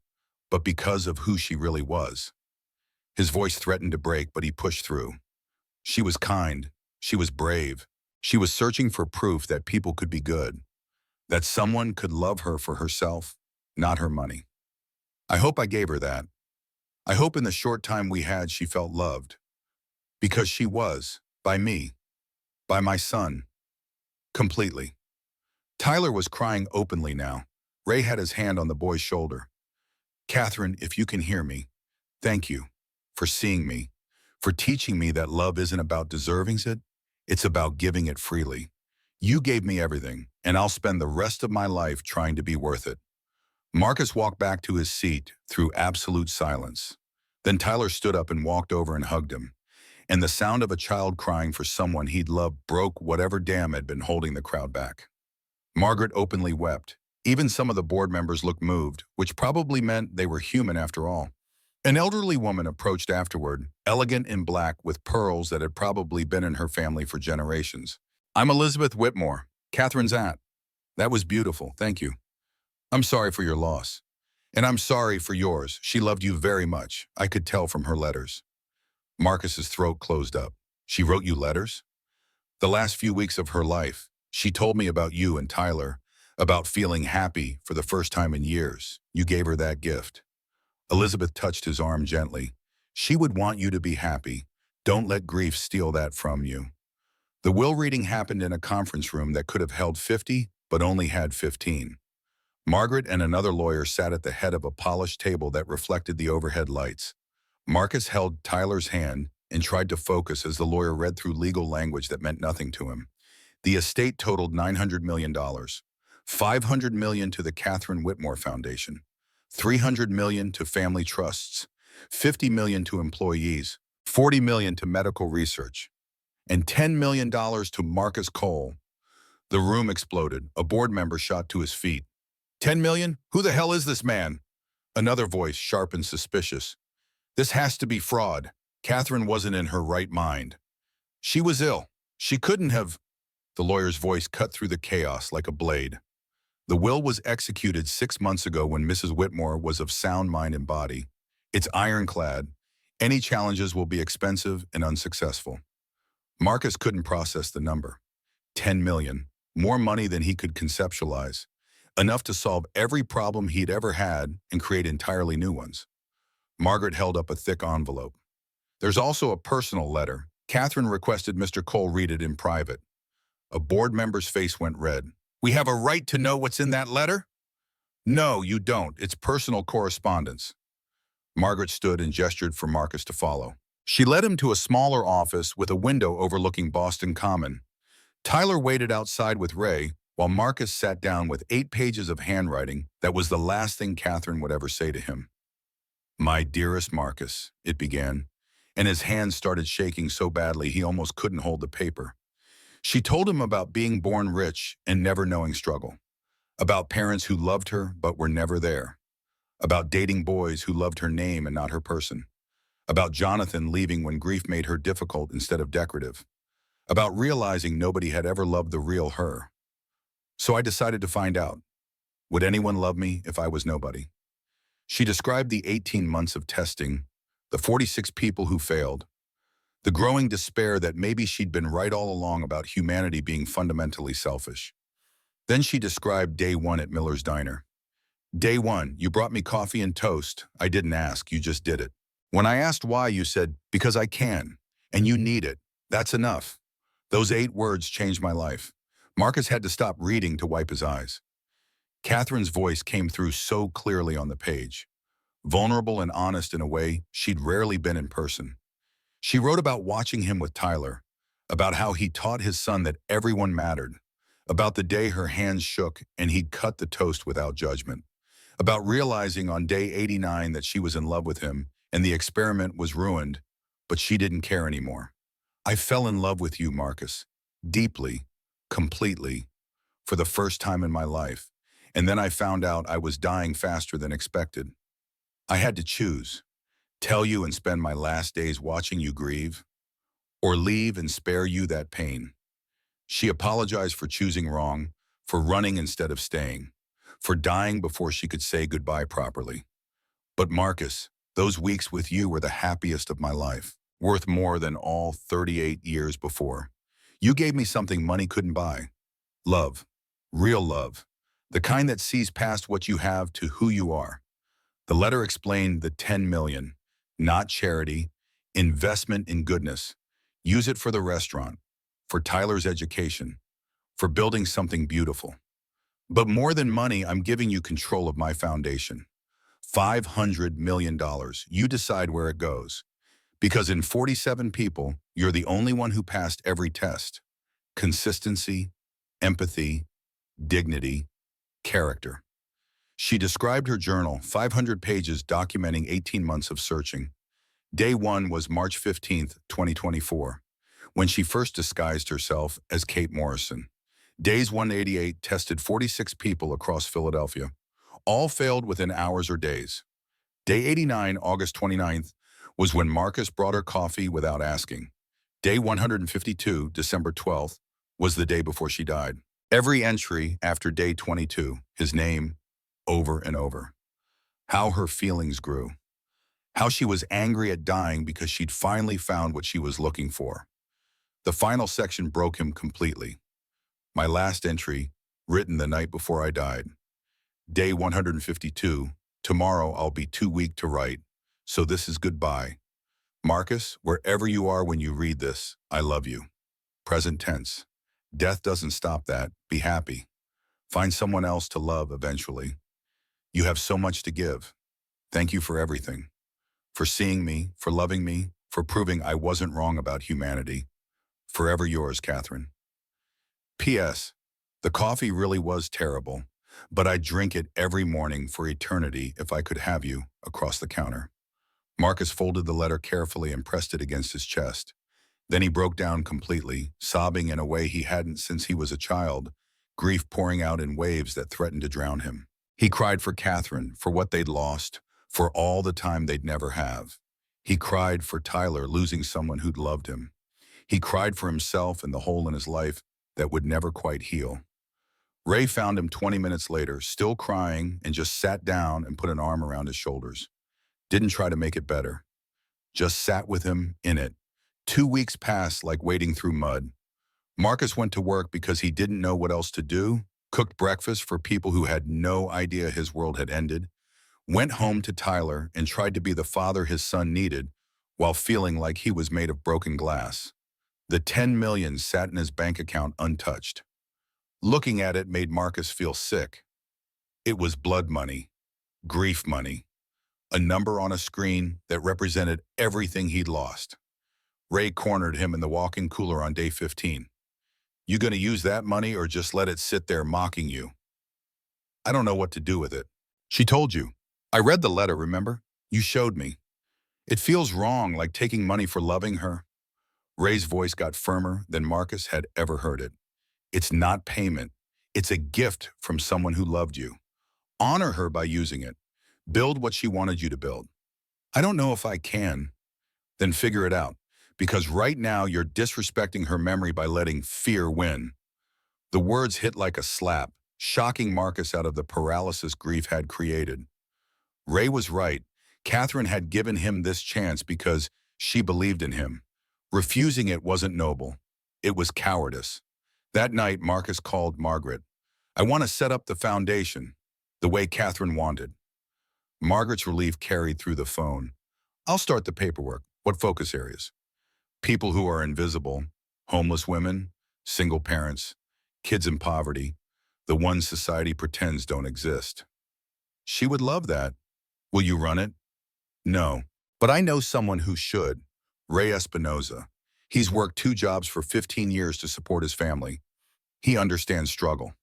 but because of who she really was. His voice threatened to break, but he pushed through. She was kind. She was brave. She was searching for proof that people could be good, that someone could love her for herself, not her money. I hope I gave her that. I hope in the short time we had she felt loved. Because she was, by me, by my son, completely. Tyler was crying openly now. Ray had his hand on the boy's shoulder. Catherine, if you can hear me, thank you for seeing me, for teaching me that love isn't about deserving it, it's about giving it freely. You gave me everything, and I'll spend the rest of my life trying to be worth it. Marcus walked back to his seat through absolute silence. Then Tyler stood up and walked over and hugged him, and the sound of a child crying for someone he'd loved broke whatever dam had been holding the crowd back. Margaret openly wept. Even some of the board members looked moved, which probably meant they were human after all. An elderly woman approached afterward, elegant in black with pearls that had probably been in her family for generations. I'm Elizabeth Whitmore, Catherine's aunt. That was beautiful, thank you. I'm sorry for your loss. And I'm sorry for yours. She loved you very much. I could tell from her letters. Marcus's throat closed up. She wrote you letters? The last few weeks of her life, she told me about you and Tyler, about feeling happy for the first time in years. You gave her that gift. Elizabeth touched his arm gently. She would want you to be happy. Don't let grief steal that from you. The will reading happened in a conference room that could have held 50, but only had 15. Margaret and another lawyer sat at the head of a polished table that reflected the overhead lights. Marcus held Tyler's hand and tried to focus as the lawyer read through legal language that meant nothing to him. The estate totaled $900 million. $500 million to the Catherine Whitmore Foundation, $300 million to family trusts, $50 million to employees, $40 million to medical research, and $10 million to Marcus Cole. The room exploded. A board member shot to his feet. $10 million? Who the hell is this man? Another voice, sharp and suspicious. This has to be fraud. Catherine wasn't in her right mind. She was ill. She couldn't have. The lawyer's voice cut through the chaos like a blade. The will was executed 6 months ago when Mrs. Whitmore was of sound mind and body. It's ironclad. Any challenges will be expensive and unsuccessful. Marcus couldn't process the number. 10 million. More money than he could conceptualize. Enough to solve every problem he'd ever had and create entirely new ones. Margaret held up a thick envelope. There's also a personal letter. Catherine requested Mr. Cole read it in private. A board member's face went red. We have a right to know what's in that letter? No, you don't. It's personal correspondence. Margaret stood and gestured for Marcus to follow. She led him to a smaller office with a window overlooking Boston Common. Tyler waited outside with Ray while Marcus sat down with 8 pages of handwriting that was the last thing Catherine would ever say to him. "My dearest Marcus," it began, and his hands started shaking so badly he almost couldn't hold the paper. She told him about being born rich and never knowing struggle, about parents who loved her but were never there, about dating boys who loved her name and not her person, about Jonathan leaving when grief made her difficult instead of decorative, about realizing nobody had ever loved the real her. So I decided to find out, would anyone love me if I was nobody? She described the 18 months of testing, the 46 people who failed, the growing despair that maybe she'd been right all along about humanity being fundamentally selfish. Then she described day one at Miller's Diner. "Day one, you brought me coffee and toast. I didn't ask, you just did it. When I asked why, you said, because I can, and you need it. That's enough." Those 8 words changed my life. Marcus had to stop reading to wipe his eyes. Catherine's voice came through so clearly on the page, vulnerable and honest in a way she'd rarely been in person. She wrote about watching him with Tyler, about how he taught his son that everyone mattered, about the day her hands shook and he'd cut the toast without judgment, about realizing on day 89 that she was in love with him and the experiment was ruined, but she didn't care anymore. "I fell in love with you, Marcus, deeply, completely, for the first time in my life, and then I found out I was dying faster than expected. I had to choose, tell you and spend my last days watching you grieve, or leave and spare you that pain." She apologized for choosing wrong, for running instead of staying, for dying before she could say goodbye properly. "But Marcus, those weeks with you were the happiest of my life, worth more than all 38 years before. You gave me something money couldn't buy. Love, real love, the kind that sees past what you have to who you are." The letter explained the 10 million, not charity, investment in goodness. Use it for the restaurant, for Tyler's education, for building something beautiful. "But more than money, I'm giving you control of my foundation. $500 million. You decide where it goes. Because in 47 people, you're the only one who passed every test. Consistency, empathy, dignity, character." She described her journal, 500 pages documenting 18 months of searching. Day one was March 15th, 2024, when she first disguised herself as Kate Morrison. Days 188 tested 46 people across Philadelphia. All failed within hours or days. Day 89, August 29th, was when Marcus brought her coffee without asking. Day 152, December 12th, was the day before she died. Every entry after day 22, his name, over and over. How her feelings grew. How she was angry at dying because she'd finally found what she was looking for. The final section broke him completely. My last entry, written the night before I died. Day 152, tomorrow I'll be too weak to write, so this is goodbye. Marcus, wherever you are when you read this, I love you. Present tense. Death doesn't stop that. Be happy. Find someone else to love eventually. You have so much to give. Thank you for everything. For seeing me, for loving me, for proving I wasn't wrong about humanity. Forever yours, Catherine. P.S. The coffee really was terrible, but I'd drink it every morning for eternity if I could have you across the counter. Marcus folded the letter carefully and pressed it against his chest. Then he broke down completely, sobbing in a way he hadn't since he was a child, grief pouring out in waves that threatened to drown him. He cried for Catherine, for what they'd lost, for all the time they'd never have. He cried for Tyler losing someone who'd loved him. He cried for himself and the hole in his life that would never quite heal. Ray found him 20 minutes later, still crying, and just sat down and put an arm around his shoulders. Didn't try to make it better. Just sat with him in it. 2 weeks passed like wading through mud. Marcus went to work because he didn't know what else to do, cooked breakfast for people who had no idea his world had ended, went home to Tyler and tried to be the father his son needed while feeling like he was made of broken glass. The 10 million sat in his bank account untouched. Looking at it made Marcus feel sick. It was blood money, grief money, a number on a screen that represented everything he'd lost. Ray cornered him in the walk-in cooler on day 15. You gonna use that money or just let it sit there mocking you? I don't know what to do with it. She told you. I read the letter, remember? You showed me. It feels wrong, like taking money for loving her. Ray's voice got firmer than Marcus had ever heard it. It's not payment. It's a gift from someone who loved you. Honor her by using it. Build what she wanted you to build. I don't know if I can. Then figure it out. Because right now you're disrespecting her memory by letting fear win. The words hit like a slap, shocking Marcus out of the paralysis grief had created. Ray was right. Catherine had given him this chance because she believed in him. Refusing it wasn't noble. It was cowardice. That night, Marcus called Margaret. I want to set up the foundation, the way Catherine wanted. Margaret's relief carried through the phone. I'll start the paperwork. What focus areas? People who are invisible, homeless women, single parents, kids in poverty, the ones society pretends don't exist. She would love that. Will you run it? No, but I know someone who should. Ray Espinoza. He's worked 2 jobs for 15 years to support his family. He understands struggle.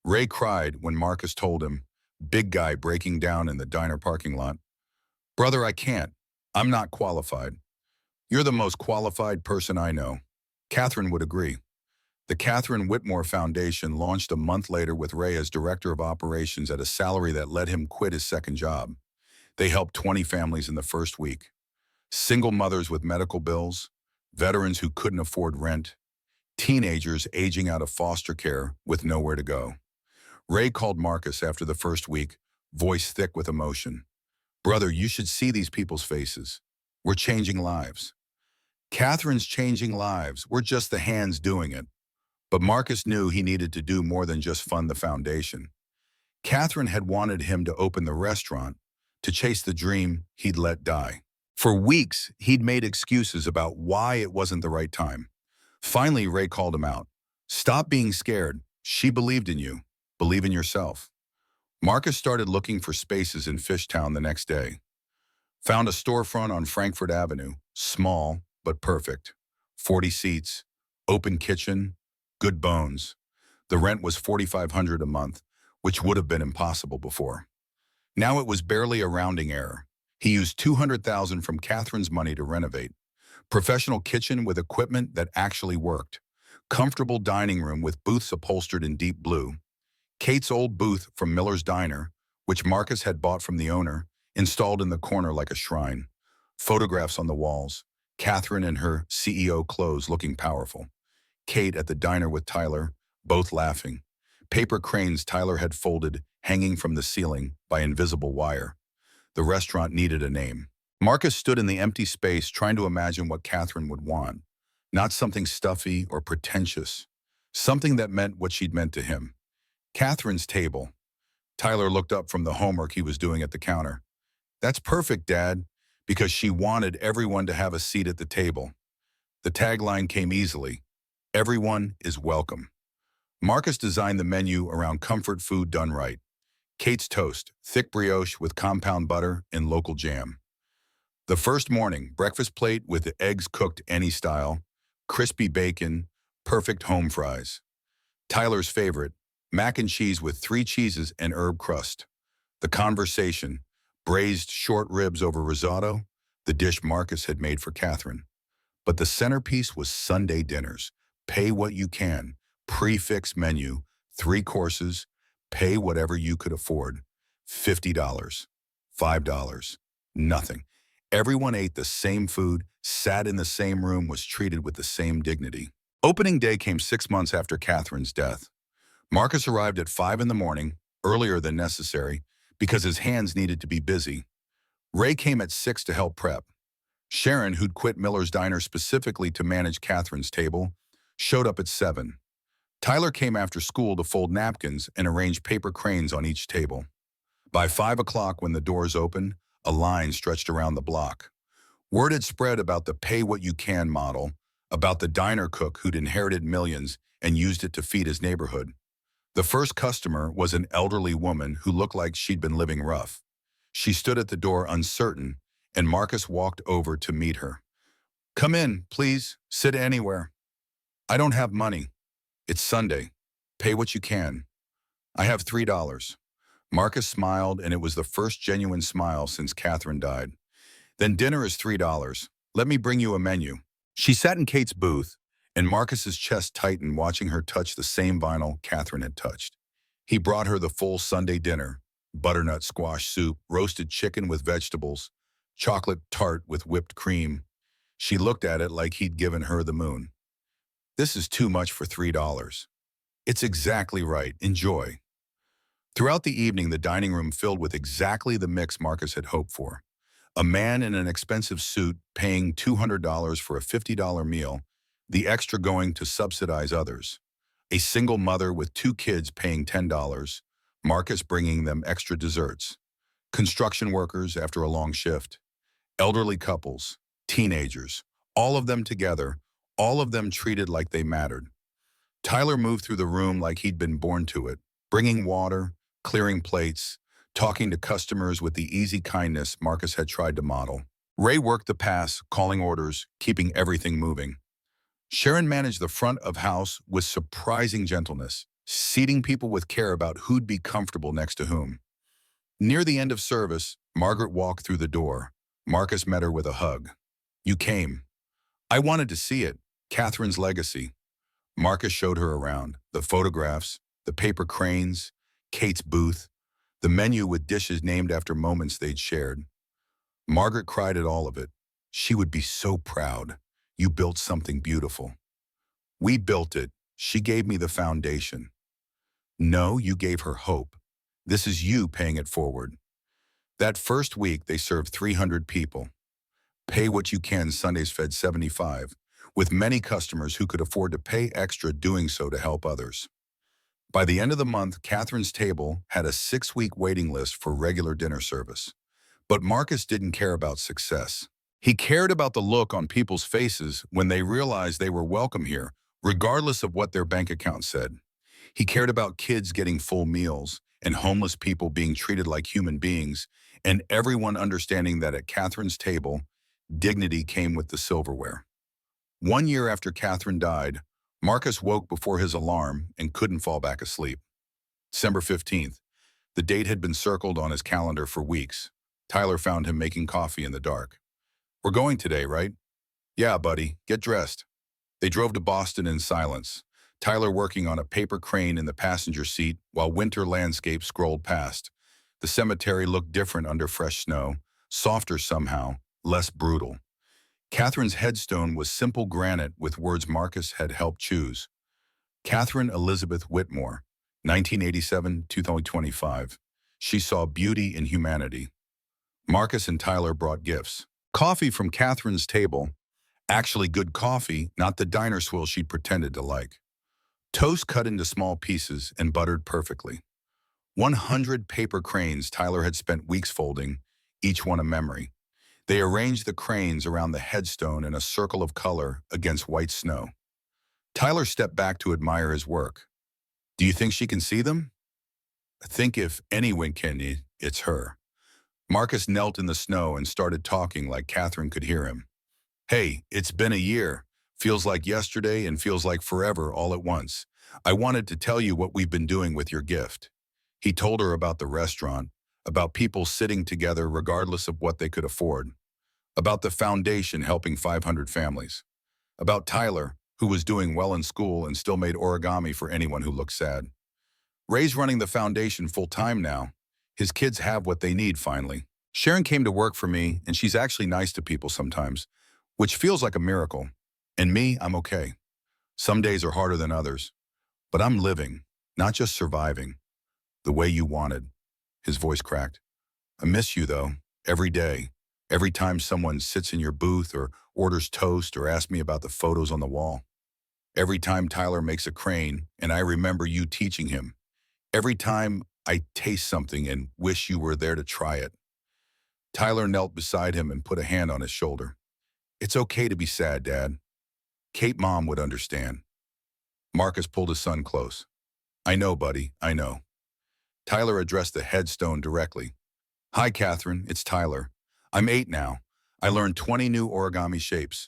Ray cried when Marcus told him, big guy breaking down in the diner parking lot. Brother, I can't. I'm not qualified. You're the most qualified person I know. Catherine would agree. The Catherine Whitmore Foundation launched a month later with Ray as director of operations at a salary that let him quit his second job. They helped 20 families in the first week. Single mothers with medical bills, veterans who couldn't afford rent, teenagers aging out of foster care with nowhere to go. Ray called Marcus after the first week, voice thick with emotion. Brother, you should see these people's faces. We're changing lives. Catherine's changing lives. We're just the hands doing it. But Marcus knew he needed to do more than just fund the foundation. Catherine had wanted him to open the restaurant, to chase the dream he'd let die. For weeks, he'd made excuses about why it wasn't the right time. Finally, Ray called him out. Stop being scared. She believed in you. Believe in yourself. Marcus started looking for spaces in Fishtown the next day. Found a storefront on Frankfurt Avenue, small but perfect. 40 seats, open kitchen, good bones. The rent was $4,500 a month, which would have been impossible before. Now it was barely a rounding error. He used $200,000 from Catherine's money to renovate. Professional kitchen with equipment that actually worked. Comfortable dining room with booths upholstered in deep blue. Kate's old booth from Miller's Diner, which Marcus had bought from the owner, installed in the corner like a shrine. Photographs on the walls. Catherine in her CEO clothes looking powerful. Kate at the diner with Tyler, both laughing. Paper cranes Tyler had folded, hanging from the ceiling by invisible wire. The restaurant needed a name. Marcus stood in the empty space trying to imagine what Catherine would want. Not something stuffy or pretentious. Something that meant what she'd meant to him. Catherine's table. Tyler looked up from the homework he was doing at the counter. That's perfect, Dad, because she wanted everyone to have a seat at the table. The tagline came easily. Everyone is welcome. Marcus designed the menu around comfort food done right. Kate's toast, thick brioche with compound butter and local jam. The first morning, breakfast plate with the eggs cooked any style, crispy bacon, perfect home fries. Tyler's favorite, mac and cheese with 3 cheeses and herb crust. The conversation, braised short ribs over risotto, the dish Marcus had made for Catherine. But the centerpiece was Sunday dinners. Pay what you can, prefix menu, 3 courses, pay whatever you could afford. $50, $5, nothing. Everyone ate the same food, sat in the same room, was treated with the same dignity. Opening day came 6 months after Catherine's death. Marcus arrived at 5 in the morning, earlier than necessary, because his hands needed to be busy. Ray came at 6 to help prep. Sharon, who'd quit Miller's Diner specifically to manage Catherine's table, showed up at 7. Tyler came after school to fold napkins and arrange paper cranes on each table. By 5 o'clock, when the doors opened, a line stretched around the block. Word had spread about the pay-what-you-can model, about the diner cook who'd inherited millions and used it to feed his neighborhood. The first customer was an elderly woman who looked like she'd been living rough. She stood at the door uncertain, and Marcus walked over to meet her. Come in, please. Sit anywhere. I don't have money. It's Sunday. Pay what you can. I have $3. Marcus smiled, and it was the first genuine smile since Catherine died. Then dinner is $3. Let me bring you a menu. She sat in Kate's booth, and Marcus's chest tightened watching her touch the same vinyl Catherine had touched. He brought her the full Sunday dinner: butternut squash soup, roasted chicken with vegetables, chocolate tart with whipped cream. She looked at it like he'd given her the moon. This is too much for $3. It's exactly right. Enjoy. Throughout the evening, the dining room filled with exactly the mix Marcus had hoped for. A man in an expensive suit paying $200 for a $50 meal, the extra going to subsidize others. A single mother with 2 kids paying $10, Marcus bringing them extra desserts. Construction workers after a long shift. Elderly couples, teenagers, all of them together, all of them treated like they mattered. Tyler moved through the room like he'd been born to it, bringing water, clearing plates, talking to customers with the easy kindness Marcus had tried to model. Ray worked the pass, calling orders, keeping everything moving. Sharon managed the front of house with surprising gentleness, seating people with care about who'd be comfortable next to whom. Near the end of service, Margaret walked through the door. Marcus met her with a hug. You came. I wanted to see it. Catherine's legacy. Marcus showed her around, the photographs, the paper cranes, Kate's booth, the menu with dishes named after moments they'd shared. Margaret cried at all of it. She would be so proud. You built something beautiful. We built it. She gave me the foundation. No, you gave her hope. This is you paying it forward. That first week, they served 300 people. Pay what you can Sundays fed 75, with many customers who could afford to pay extra doing so to help others. By the end of the month, Catherine's table had a 6-week waiting list for regular dinner service. But Marcus didn't care about success. He cared about the look on people's faces when they realized they were welcome here, regardless of what their bank account said. He cared about kids getting full meals and homeless people being treated like human beings, and everyone understanding that at Catherine's table, dignity came with the silverware. 1 year after Catherine died, Marcus woke before his alarm and couldn't fall back asleep. December 15th. The date had been circled on his calendar for weeks. Tyler found him making coffee in the dark. We're going today, right? Yeah, buddy. Get dressed. They drove to Boston in silence, Tyler working on a paper crane in the passenger seat while winter landscapes scrolled past. The cemetery looked different under fresh snow, softer somehow, less brutal. Catherine's headstone was simple granite with words Marcus had helped choose. Catherine Elizabeth Whitmore, 1987-2025. She saw beauty in humanity. Marcus and Tyler brought gifts. Coffee from Catherine's table. Actually good coffee, not the diner swill she'd pretended to like. Toast cut into small pieces and buttered perfectly. 100 paper cranes Tyler had spent weeks folding, each one a memory. They arranged the cranes around the headstone in a circle of color against white snow. Tyler stepped back to admire his work. Do you think she can see them? I think if anyone can, it's her. Marcus knelt in the snow and started talking like Catherine could hear him. Hey, it's been a year. Feels like yesterday and feels like forever all at once. I wanted to tell you what we've been doing with your gift. He told her about the restaurant, about people sitting together regardless of what they could afford, about the foundation helping 500 families, about Tyler, who was doing well in school and still made origami for anyone who looked sad. Ray's running the foundation full-time now. His kids have what they need finally. Sharon came to work for me, and she's actually nice to people sometimes, which feels like a miracle. And me, I'm okay. Some days are harder than others, but I'm living, not just surviving, the way you wanted. His voice cracked. I miss you, though, every day. Every time someone sits in your booth or orders toast or asks me about the photos on the wall. Every time Tyler makes a crane and I remember you teaching him. Every time I taste something and wish you were there to try it. Tyler knelt beside him and put a hand on his shoulder. It's okay to be sad, Dad. Kate Mom would understand. Marcus pulled his son close. I know, buddy, I know. Tyler addressed the headstone directly. Hi, Catherine, it's Tyler. I'm 8 now. I learned 20 new origami shapes.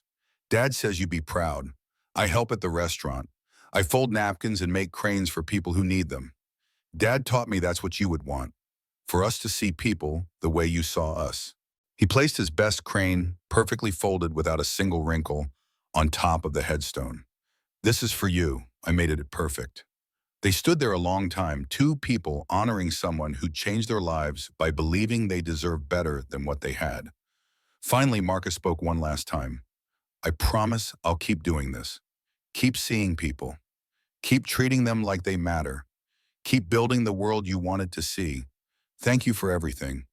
Dad says you'd be proud. I help at the restaurant. I fold napkins and make cranes for people who need them. Dad taught me that's what you would want, for us to see people the way you saw us. He placed his best crane, perfectly folded without a single wrinkle, on top of the headstone. This is for you. I made it perfect. They stood there a long time, two people honoring someone who changed their lives by believing they deserved better than what they had. Finally, Marcus spoke one last time. I promise I'll keep doing this. Keep seeing people. Keep treating them like they matter. Keep building the world you wanted to see. Thank you for everything.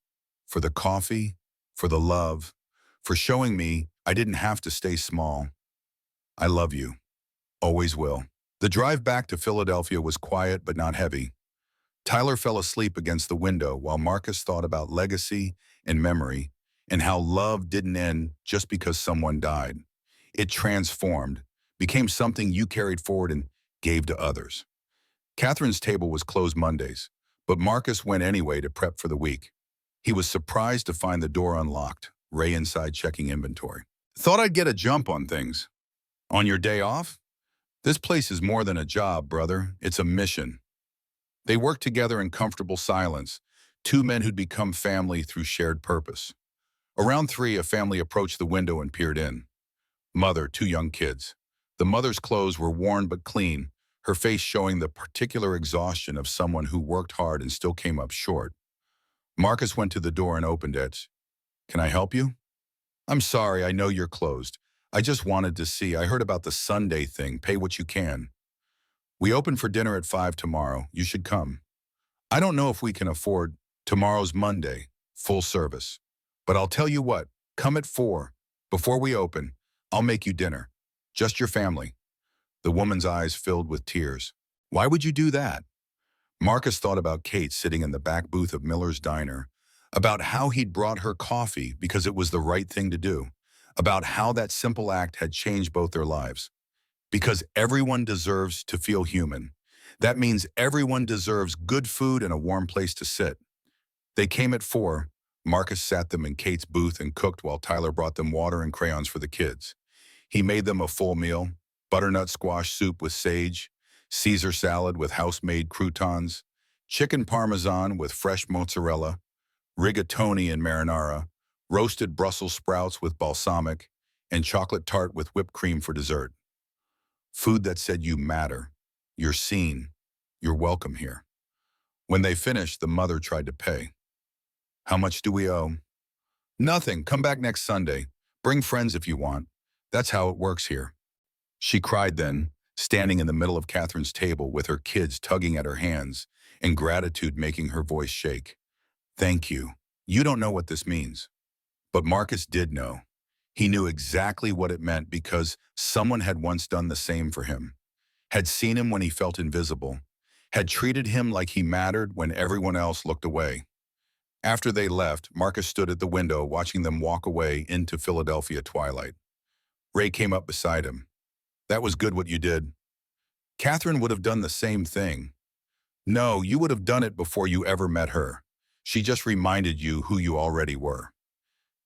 For the coffee, for the love, for showing me I didn't have to stay small. I love you. Always will. The drive back to Philadelphia was quiet but not heavy. Tyler fell asleep against the window while Marcus thought about legacy and memory and how love didn't end just because someone died. It transformed, became something you carried forward and gave to others. Catherine's table was closed Mondays, but Marcus went anyway to prep for the week. He was surprised to find the door unlocked, Ray inside checking inventory. Thought I'd get a jump on things. On your day off? This place is more than a job, brother. It's a mission. They worked together in comfortable silence, two men who'd become family through shared purpose. Around 3, a family approached the window and peered in. Mother, 2 young kids. The mother's clothes were worn but clean, her face showing the particular exhaustion of someone who worked hard and still came up short. Marcus went to the door and opened it. Can I help you? I'm sorry, I know you're closed. I just wanted to see. I heard about the Sunday thing. Pay what you can. We open for dinner at 5 tomorrow. You should come. I don't know if we can afford tomorrow's Monday, full service. But I'll tell you what, come at 4. Before we open, I'll make you dinner. Just your family. The woman's eyes filled with tears. Why would you do that? Marcus thought about Kate sitting in the back booth of Miller's Diner, about how he'd brought her coffee because it was the right thing to do, about how that simple act had changed both their lives. Because everyone deserves to feel human. That means everyone deserves good food and a warm place to sit. They came at 4. Marcus sat them in Kate's booth and cooked while Tyler brought them water and crayons for the kids. He made them a full meal, butternut squash soup with sage, Caesar salad with house-made croutons, chicken parmesan with fresh mozzarella, rigatoni and marinara, roasted Brussels sprouts with balsamic, and chocolate tart with whipped cream for dessert. Food that said you matter, you're seen, you're welcome here. When they finished, the mother tried to pay. How much do we owe? Nothing. Come back next Sunday. Bring friends if you want. That's how it works here. She cried then, standing in the middle of Catherine's table with her kids tugging at her hands and gratitude making her voice shake. Thank you. You don't know what this means. But Marcus did know. He knew exactly what it meant because someone had once done the same for him, had seen him when he felt invisible, had treated him like he mattered when everyone else looked away. After they left, Marcus stood at the window watching them walk away into Philadelphia twilight. Ray came up beside him. That was good what you did. Catherine would have done the same thing. No, you would have done it before you ever met her. She just reminded you who you already were.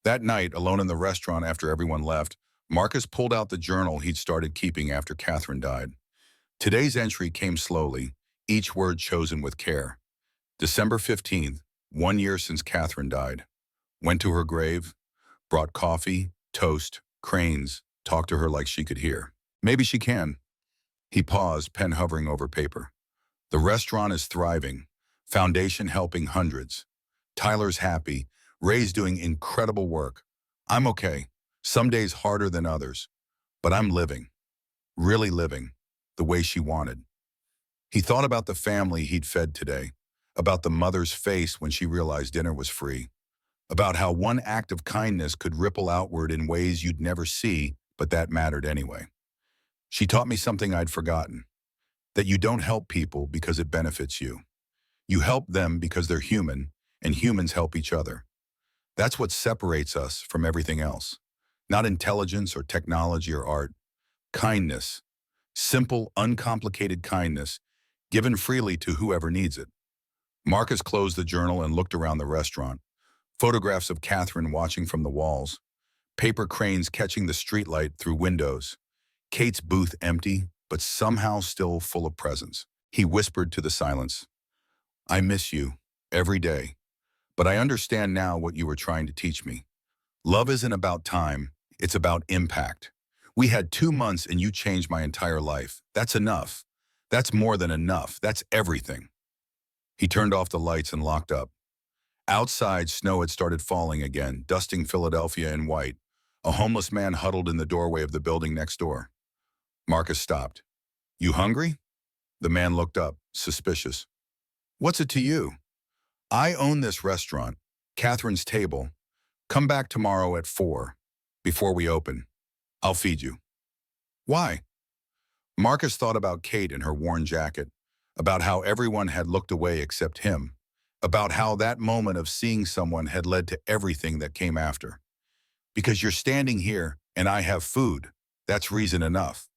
That night, alone in the restaurant after everyone left, Marcus pulled out the journal he'd started keeping after Catherine died. Today's entry came slowly, each word chosen with care. December 15th, 1 year since Catherine died. Went to her grave, brought coffee, toast, cranes, talked to her like she could hear. Maybe she can. He paused, pen hovering over paper. The restaurant is thriving, foundation helping hundreds. Tyler's happy, Ray's doing incredible work. I'm okay, some days harder than others, but I'm living, really living, the way she wanted. He thought about the family he'd fed today, about the mother's face when she realized dinner was free, about how one act of kindness could ripple outward in ways you'd never see, but that mattered anyway. She taught me something I'd forgotten, that you don't help people because it benefits you. You help them because they're human, and humans help each other. That's what separates us from everything else. Not intelligence or technology or art. Kindness. Simple, uncomplicated kindness, given freely to whoever needs it. Marcus closed the journal and looked around the restaurant. Photographs of Catherine watching from the walls. Paper cranes catching the streetlight through windows. Kate's booth empty, but somehow still full of presence. He whispered to the silence, "I miss you every day, but I understand now what you were trying to teach me. Love isn't about time, it's about impact. We had 2 months and you changed my entire life. That's enough. That's more than enough. That's everything." He turned off the lights and locked up. Outside, snow had started falling again, dusting Philadelphia in white. A homeless man huddled in the doorway of the building next door. Marcus stopped. "You hungry?" The man looked up, suspicious. "What's it to you?" "I own this restaurant, Catherine's Table. Come back tomorrow at 4, before we open. I'll feed you." "Why?" Marcus thought about Kate in her worn jacket, about how everyone had looked away except him, about how that moment of seeing someone had led to everything that came after. "Because you're standing here and I have food. That's reason enough."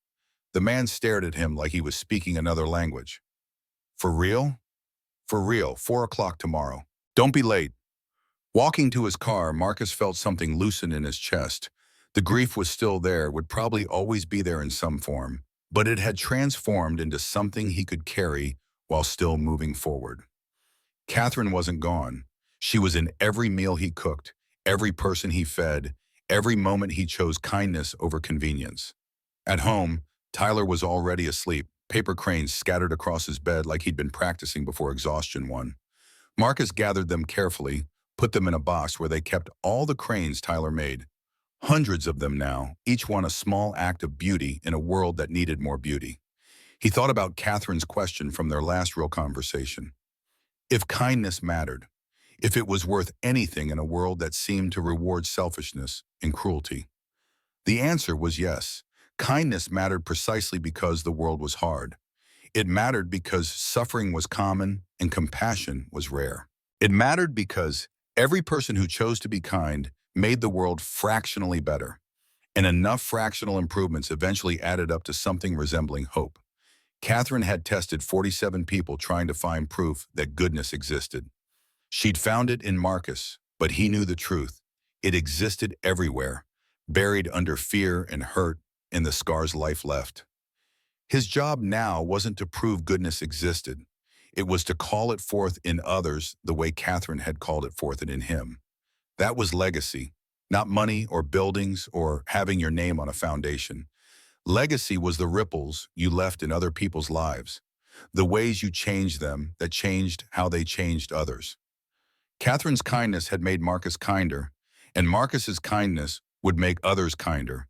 The man stared at him like he was speaking another language. "For real?" "For real, 4 o'clock tomorrow. Don't be late." Walking to his car, Marcus felt something loosen in his chest. The grief was still there, would probably always be there in some form, but it had transformed into something he could carry while still moving forward. Catherine wasn't gone. She was in every meal he cooked, every person he fed, every moment he chose kindness over convenience. At home, Tyler was already asleep, paper cranes scattered across his bed like he'd been practicing before exhaustion won. Marcus gathered them carefully, put them in a box where they kept all the cranes Tyler made. Hundreds of them now, each one a small act of beauty in a world that needed more beauty. He thought about Catherine's question from their last real conversation. If kindness mattered, if it was worth anything in a world that seemed to reward selfishness and cruelty. The answer was yes. Kindness mattered precisely because the world was hard. It mattered because suffering was common and compassion was rare. It mattered because every person who chose to be kind made the world fractionally better, and enough fractional improvements eventually added up to something resembling hope. Catherine had tested 47 people trying to find proof that goodness existed. She'd found it in Marcus, but he knew the truth. It existed everywhere, buried under fear and hurt and the scars life left. His job now wasn't to prove goodness existed. It was to call it forth in others the way Catherine had called it forth in him. That was legacy, not money or buildings or having your name on a foundation. Legacy was the ripples you left in other people's lives, the ways you changed them that changed how they changed others. Catherine's kindness had made Marcus kinder, and Marcus's kindness would make others kinder.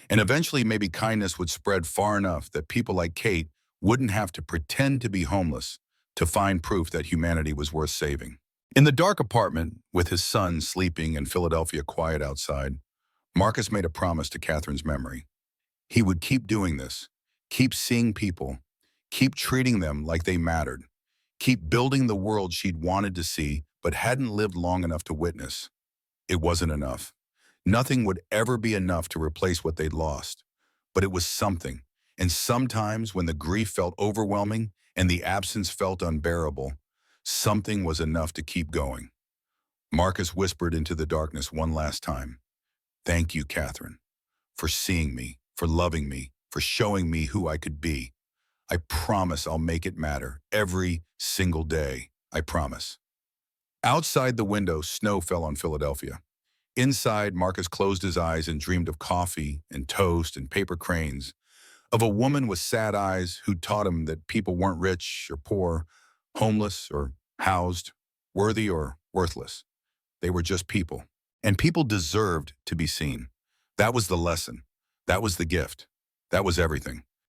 And eventually maybe kindness would spread far enough that people like Kate wouldn't have to pretend to be homeless to find proof that humanity was worth saving. In the dark apartment, with his son sleeping and Philadelphia quiet outside, Marcus made a promise to Catherine's memory. He would keep doing this, keep seeing people, keep treating them like they mattered, keep building the world she'd wanted to see but hadn't lived long enough to witness. It wasn't enough. Nothing would ever be enough to replace what they'd lost. But it was something, and sometimes when the grief felt overwhelming and the absence felt unbearable, something was enough to keep going. Marcus whispered into the darkness one last time, "Thank you, Catherine, for seeing me, for loving me, for showing me who I could be. I promise I'll make it matter every single day. I promise." Outside the window, snow fell on Philadelphia. Inside, Marcus closed his eyes and dreamed of coffee and toast and paper cranes, of a woman with sad eyes who taught him that people weren't rich or poor, homeless or housed, worthy or worthless. They were just people. And people deserved to be seen. That was the lesson. That was the gift. That was everything.